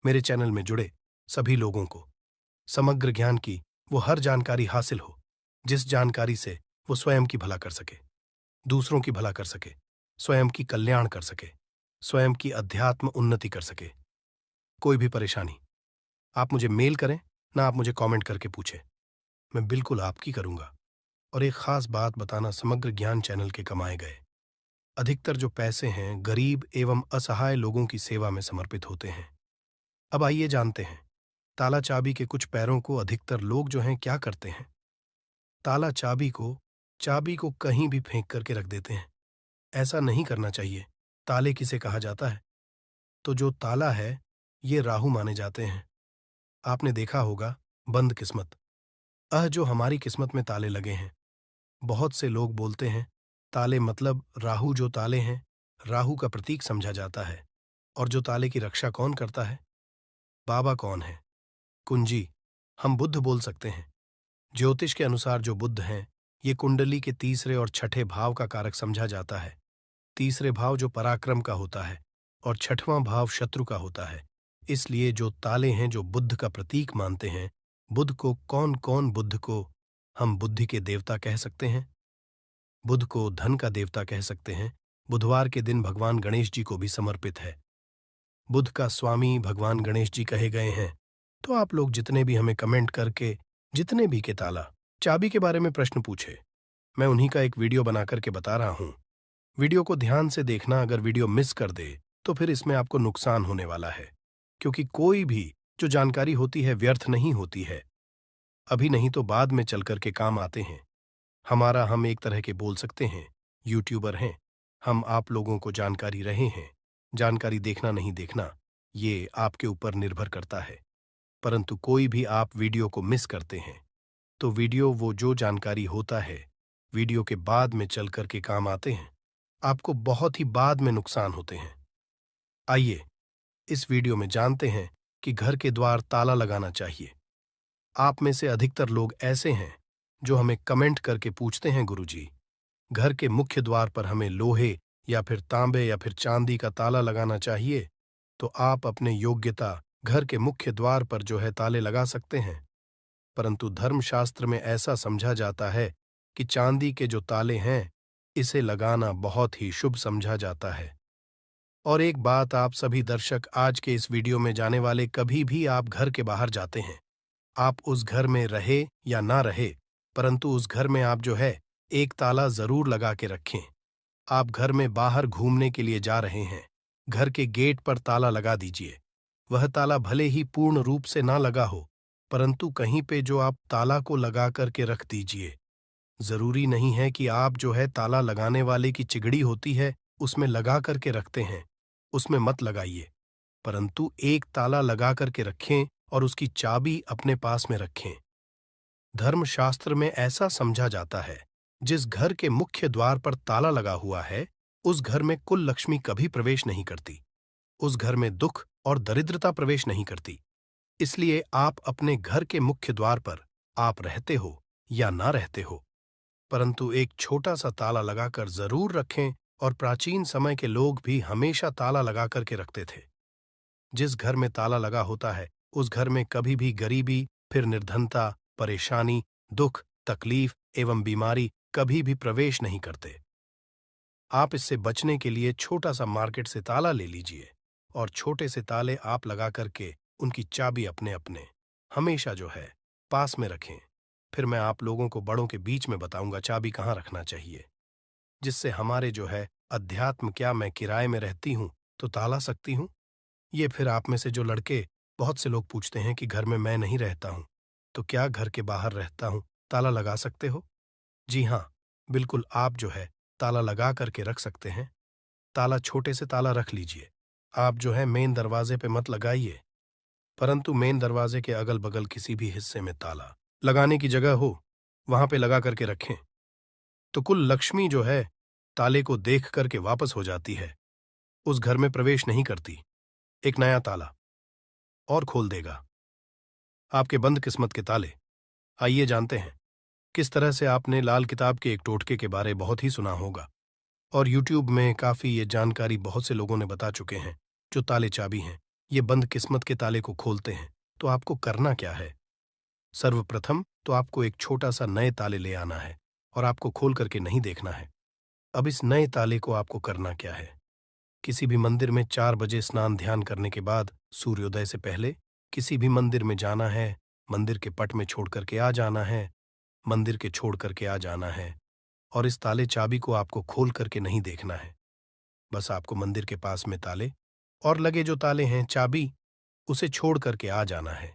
मेरे चैनल में जुड़े सभी लोगों को समग्र ज्ञान की वो हर जानकारी हासिल हो, जिस जानकारी से वो स्वयं की भला कर सके, दूसरों की भला कर सके, स्वयं की कल्याण कर सके, स्वयं की अध्यात्म उन्नति कर सके। कोई भी परेशानी आप मुझे मेल करें ना आप मुझे कमेंट करके पूछें, मैं बिल्कुल आपकी करूंगा। और एक खास बात बताना, समग्र ज्ञान चैनल के कमाए गए अधिकतर जो पैसे हैं गरीब एवं असहाय लोगों की सेवा में समर्पित होते हैं। अब आइए जानते हैं, ताला चाबी के कुछ पैरों को अधिकतर लोग जो हैं क्या करते हैं? ताला चाबी को कहीं भी फेंक करके रख देते हैं। ऐसा नहीं करना चाहिए। ताले किसे कहा जाता है? तो जो ताला है ये राहु माने जाते हैं। आपने देखा होगा बंद किस्मत, जो हमारी किस्मत में ताले लगे हैं। बहुत से लोग बोलते हैं ताले मतलब राहु, जो ताले हैं राहु का प्रतीक समझा जाता है। और जो ताले की रक्षा कौन करता है? बाबा कौन है? कुंजी, हम बुद्ध बोल सकते हैं। ज्योतिष के अनुसार जो बुद्ध हैं ये कुंडली के तीसरे और छठे भाव का कारक समझा जाता है। तीसरे भाव जो पराक्रम का होता है और छठवां भाव शत्रु का होता है। इसलिए जो ताले हैं जो बुद्ध का प्रतीक मानते हैं, बुद्ध को बुद्ध को हम बुद्धि के देवता कह सकते हैं, बुद्ध को धन का देवता कह सकते हैं। बुधवार के दिन भगवान गणेश जी को भी समर्पित है। बुद्ध का स्वामी भगवान गणेश जी कहे गए हैं। तो आप लोग जितने भी हमें कमेंट करके जितने भी के ताला चाबी के बारे में प्रश्न पूछे, मैं उन्हीं का एक वीडियो बना करके बता रहा हूं। वीडियो को ध्यान से देखना, अगर वीडियो मिस कर दे तो फिर इसमें आपको नुकसान होने वाला है, क्योंकि कोई भी जो जानकारी होती है व्यर्थ नहीं होती है। अभी नहीं तो बाद में चल करके काम आते हैं। हम एक तरह के बोल सकते हैं यूट्यूबर हैं। हम आप लोगों को जानकारी रहे हैं। जानकारी देखना नहीं देखना ये आपके ऊपर निर्भर करता है। परंतु कोई भी आप वीडियो को मिस करते हैं तो वीडियो वो जो जानकारी होता है वीडियो के बाद में चल करके काम आते हैं, आपको बहुत ही बाद में नुकसान होते हैं। आइए इस वीडियो में जानते हैं कि घर के द्वार ताला लगाना चाहिए। आप में से अधिकतर लोग ऐसे हैं जो हमें कमेंट करके पूछते हैं, गुरुजी घर के मुख्य द्वार पर हमें लोहे या फिर तांबे या फिर चांदी का ताला लगाना चाहिए। तो आप अपने योग्यता घर के मुख्य द्वार पर जो है ताले लगा सकते हैं, परंतु धर्मशास्त्र में ऐसा समझा जाता है कि चांदी के जो ताले हैं इसे लगाना बहुत ही शुभ समझा जाता है। और एक बात आप सभी दर्शक आज के इस वीडियो में जाने वाले, कभी भी आप घर के बाहर जाते हैं, आप उस घर में रहे या ना रहे, परंतु उस घर में आप जो है एक ताला जरूर लगा के रखें। आप घर में बाहर घूमने के लिए जा रहे हैं, घर के गेट पर ताला लगा दीजिए। वह ताला भले ही पूर्ण रूप से ना लगा हो, परंतु कहीं पे जो आप ताला को लगा करके रख दीजिए। जरूरी नहीं है कि आप जो है ताला लगाने वाले की चिगड़ी होती है उसमें लगा करके रखते हैं, उसमें मत लगाइए, परंतु एक ताला लगा करके रखें और उसकी चाबी अपने पास में रखें। धर्मशास्त्र में ऐसा समझा जाता है जिस घर के मुख्य द्वार पर ताला लगा हुआ है उस घर में कुल लक्ष्मी कभी प्रवेश नहीं करती, उस घर में दुख और दरिद्रता प्रवेश नहीं करती। इसलिए आप अपने घर के मुख्य द्वार पर आप रहते हो या ना रहते हो, परंतु एक छोटा सा ताला लगाकर जरूर रखें। और प्राचीन समय के लोग भी हमेशा ताला लगा करके रखते थे। जिस घर में ताला लगा होता है उस घर में कभी भी गरीबी, फिर निर्धनता, परेशानी, दुख, तकलीफ एवं बीमारी कभी भी प्रवेश नहीं करते। आप इससे बचने के लिए छोटा सा मार्केट से ताला ले लीजिए और छोटे से ताले आप लगा करके उनकी चाबी अपने अपने हमेशा जो है पास में रखें। फिर मैं आप लोगों को बड़ों के बीच में बताऊंगा चाबी कहाँ रखना चाहिए, जिससे हमारे जो है अध्यात्म। क्या मैं किराए में रहती हूँ तो ताला सकती हूँ? ये फिर आप में से जो लड़के, बहुत से लोग पूछते हैं कि घर में मैं नहीं रहता हूँ, तो क्या घर के बाहर रहता हूँ, ताला लगा सकते हो? जी हाँ, बिल्कुल आप जो है ताला लगा करके रख सकते हैं। ताला छोटे से ताला रख लीजिए। आप जो है मेन दरवाजे पे मत लगाइए, परंतु मेन दरवाजे के अगल बगल किसी भी हिस्से में ताला लगाने की जगह हो, वहां पे लगा करके रखें। तो कुल लक्ष्मी जो है ताले को देख करके वापस हो जाती है, उस घर में प्रवेश नहीं करती। एक नया ताला और खोल देगा आपके बंद किस्मत के ताले। आइए जानते हैं किस तरह से। आपने लाल किताब के एक टोटके के बारे बहुत ही सुना होगा, और यूट्यूब में काफी ये जानकारी बहुत से लोगों ने बता चुके हैं। जो ताले चाबी हैं, ये बंद किस्मत के ताले को खोलते हैं। तो आपको करना क्या है? सर्वप्रथम तो आपको एक छोटा सा नए ताले ले आना है, और आपको खोल करके नहीं देखना है। अब इस नए ताले को आपको करना क्या है? किसी भी मंदिर में 4 बजे स्नान ध्यान करने के बाद सूर्योदय से पहले किसी भी मंदिर में जाना है। मंदिर के पट में छोड़ करके आ जाना है, मंदिर के छोड़ करके आ जाना है, और इस ताले चाबी को आपको खोल करके नहीं देखना है। बस आपको मंदिर के पास में ताले और लगे जो ताले हैं चाबी, उसे छोड़ करके आ जाना है।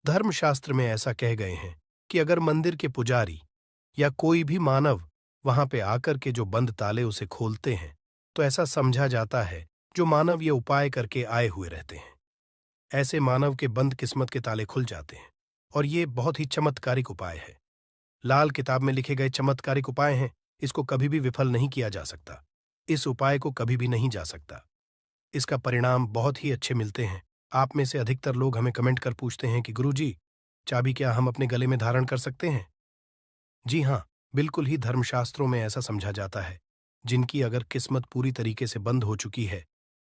धर्मशास्त्र में ऐसा कह गए हैं कि अगर मंदिर के पुजारी या कोई भी मानव वहां पे आकर के जो बंद ताले उसे खोलते हैं, तो ऐसा समझा जाता है जो मानव ये उपाय करके आए हुए रहते हैं, ऐसे मानव के बंद किस्मत के ताले खुल जाते हैं। और ये बहुत ही चमत्कारिक उपाय है। लाल किताब में लिखे गए चमत्कारिक उपाय हैं, इसको कभी भी विफल नहीं किया जा सकता। इस उपाय को कभी भी नहीं जा सकता। इसका परिणाम बहुत ही अच्छे मिलते हैं। आप में से अधिकतर लोग हमें कमेंट कर पूछते हैं कि गुरुजी, चाबी क्या हम अपने गले में धारण कर सकते हैं? जी हाँ, बिल्कुल ही धर्मशास्त्रों में ऐसा समझा जाता है। जिनकी अगर किस्मत पूरी तरीके से बंद हो चुकी है,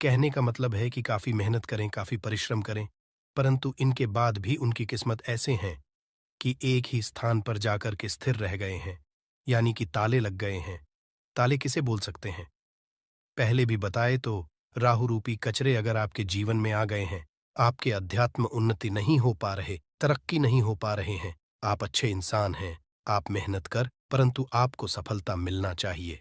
कहने का मतलब है कि काफी मेहनत करें, काफी परिश्रम करें, परंतु इनके बाद भी उनकी किस्मत ऐसे हैं कि एक ही स्थान पर जाकर के स्थिर रह गए हैं, यानी कि ताले लग गए हैं। ताले किसे बोल सकते हैं? पहले भी बताए तो राहु रूपी कचरे अगर आपके जीवन में आ गए हैं, आपके अध्यात्म उन्नति नहीं हो पा रहे, तरक्की नहीं हो पा रहे हैं, आप अच्छे इंसान हैं, आप मेहनत कर, परंतु आपको सफलता मिलना चाहिए,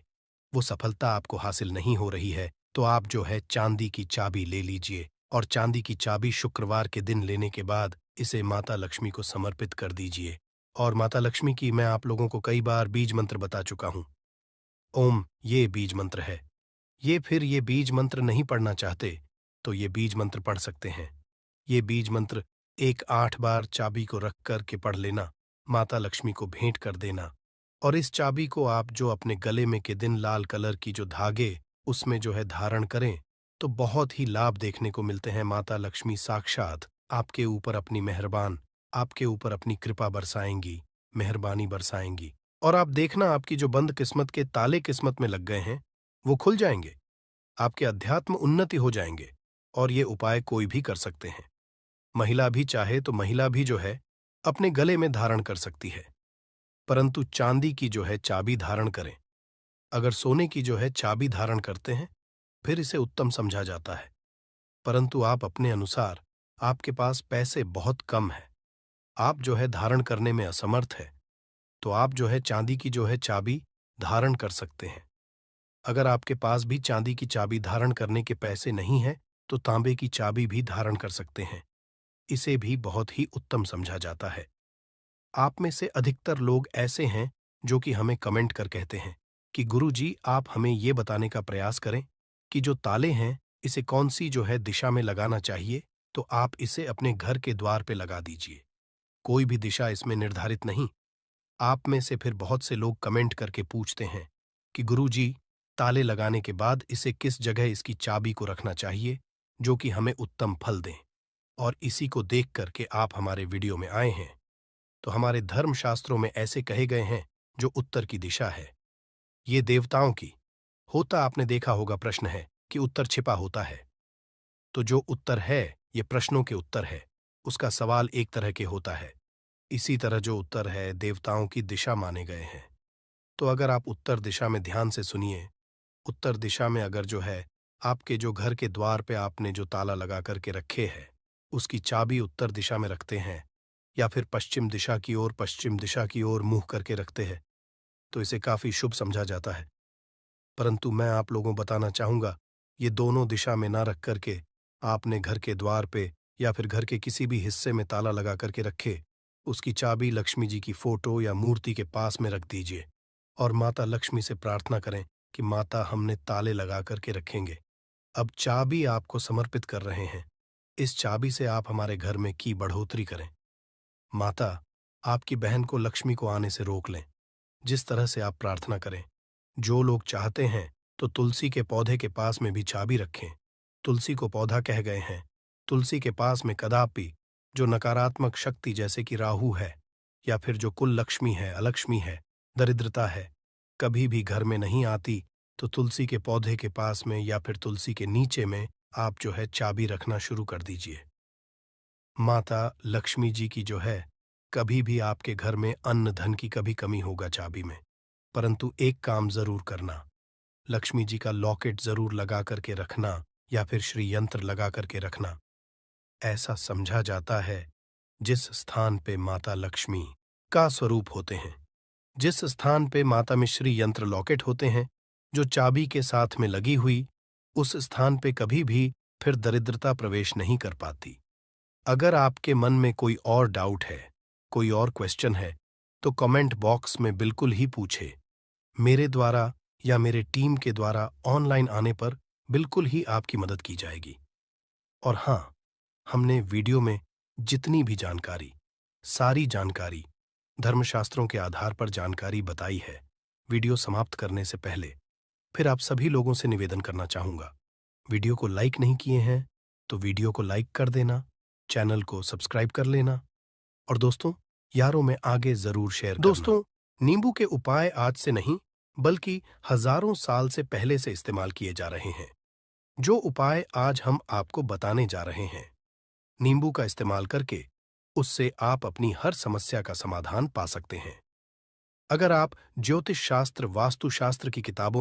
वो सफलता आपको हासिल नहीं हो रही है, तो आप जो है चांदी की चाबी ले लीजिए, और चांदी की चाबी शुक्रवार के दिन लेने के बाद इसे माता लक्ष्मी को समर्पित कर दीजिए। और माता लक्ष्मी की मैं आप लोगों को कई बार बीज मंत्र बता चुका हूं। ओम, ये बीज मंत्र है। ये बीज मंत्र नहीं पढ़ना चाहते तो ये बीज मंत्र पढ़ सकते हैं। ये बीज मंत्र एक 8 बार चाबी को रख कर के पढ़ लेना, माता लक्ष्मी को भेंट कर देना। और इस चाबी को आप जो अपने गले में के दिन लाल कलर की जो धागे उसमें जो है धारण करें, तो बहुत ही लाभ देखने को मिलते हैं। माता लक्ष्मी साक्षात आपके ऊपर अपनी मेहरबान, आपके ऊपर अपनी कृपा बरसाएंगी, मेहरबानी बरसाएंगी। और आप देखना, आपकी जो बंद किस्मत के ताले किस्मत में लग गए हैं, वो खुल जाएंगे, आपके अध्यात्म उन्नति हो जाएंगे। और ये उपाय कोई भी कर सकते हैं। महिला भी चाहे तो महिला भी जो है अपने गले में धारण कर सकती है, परंतु चांदी की जो है चाबी धारण करें। अगर सोने की जो है चाबी धारण करते हैं, फिर इसे उत्तम समझा जाता है। परंतु आप अपने अनुसार, आपके पास पैसे बहुत कम है, आप जो है धारण करने में असमर्थ है, तो आप जो है चांदी की जो है चाबी धारण कर सकते हैं। अगर आपके पास भी चांदी की चाबी धारण करने के पैसे नहीं हैं, तो तांबे की चाबी भी धारण कर सकते हैं। इसे भी बहुत ही उत्तम समझा जाता है। आप में से अधिकतर लोग ऐसे हैं जो कि हमें कमेंट कर कहते हैं कि गुरुजी, आप हमें ये बताने का प्रयास करें कि जो ताले हैं, इसे कौन सी जो है दिशा में लगाना चाहिए, तो आप इसे अपने घर के द्वार पे लगा दीजिए। कोई भी दिशा इसमें निर्धारित नहीं। आप में से फिर बहुत से लोग कमेंट करके पूछते हैं कि गुरुजी, ताले लगाने के बाद इसे किस जगह इसकी चाबी को रखना चाहिए जो कि हमें उत्तम फल दें। और इसी को देख करके आप हमारे वीडियो में आए हैं। तो हमारे धर्मशास्त्रों में ऐसे कहे गए हैं, जो उत्तर की दिशा है, ये देवताओं की होता आपने देखा होगा। प्रश्न है कि उत्तर छिपा होता है, तो जो उत्तर है ये प्रश्नों के उत्तर है, उसका सवाल एक तरह के होता है। इसी तरह जो उत्तर है देवताओं की दिशा माने गए हैं। तो अगर आप उत्तर दिशा में ध्यान से सुनिए, उत्तर दिशा में अगर जो है आपके जो घर के द्वार पे आपने जो ताला लगा करके रखे हैं, उसकी चाबी उत्तर दिशा में रखते हैं, या फिर पश्चिम दिशा की ओर मुंह करके रखते हैं तो इसे काफी शुभ समझा जाता है। परंतु मैं आप लोगों को बताना चाहूंगा, ये दोनों दिशा में ना रख करके आपने घर के द्वार पे या फिर घर के किसी भी हिस्से में ताला लगा करके रखे, उसकी चाबी लक्ष्मी जी की फोटो या मूर्ति के पास में रख दीजिए और माता लक्ष्मी से प्रार्थना करें कि माता हमने ताले लगा करके रखेंगे। अब चाबी आपको समर्पित कर रहे हैं। इस चाबी से आप हमारे घर में की बढ़ोतरी करें। माता, आपकी बहन को लक्ष्मी को आने से रोक लें। जिस तरह से आप प्रार्थना करें, जो लोग चाहते हैं तो तुलसी के पौधे के पास में भी चाबी रखें। तुलसी को पौधा कह गए हैं। तुलसी के पास में कदापि जो नकारात्मक शक्ति जैसे कि राहु है या फिर जो कुल लक्ष्मी है, अलक्ष्मी है, दरिद्रता है, कभी भी घर में नहीं आती। तो तुलसी के पौधे के पास में या फिर तुलसी के नीचे में आप जो है चाबी रखना शुरू कर दीजिए। माता लक्ष्मी जी की जो है, कभी भी आपके घर में अन्न धन की कभी कमी होगा चाबी में। परंतु एक काम जरूर करना, लक्ष्मी जी का लॉकेट जरूर लगा करके रखना या फिर श्री यंत्र लगा करके रखना। ऐसा समझा जाता है जिस स्थान पे माता लक्ष्मी का स्वरूप होते हैं, जिस स्थान पे माता में श्री यंत्र लॉकेट होते हैं जो चाबी के साथ में लगी हुई, उस स्थान पे कभी भी फिर दरिद्रता प्रवेश नहीं कर पाती। अगर आपके मन में कोई और डाउट है, कोई और क्वेश्चन है, तो कमेंट बॉक्स में बिल्कुल ही पूछे। मेरे द्वारा या मेरे टीम के द्वारा ऑनलाइन आने पर बिल्कुल ही आपकी मदद की जाएगी। और हाँ, हमने वीडियो में जितनी भी जानकारी, सारी जानकारी धर्मशास्त्रों के आधार पर जानकारी बताई है। वीडियो समाप्त करने से पहले फिर आप सभी लोगों से निवेदन करना चाहूंगा, वीडियो को लाइक नहीं किए हैं तो वीडियो को लाइक कर देना, चैनल को सब्सक्राइब कर लेना और दोस्तों यारों में आगे जरूर शेयर करना। दोस्तों, नींबू के उपाय आज से नहीं बल्कि हजारों साल से पहले से इस्तेमाल किए जा रहे हैं। जो उपाय आज हम आपको बताने जा रहे हैं, नींबू का इस्तेमाल करके उससे आप अपनी हर समस्या का समाधान पा सकते हैं। अगर आप ज्योतिष शास्त्र, वास्तु शास्त्र की किताबों में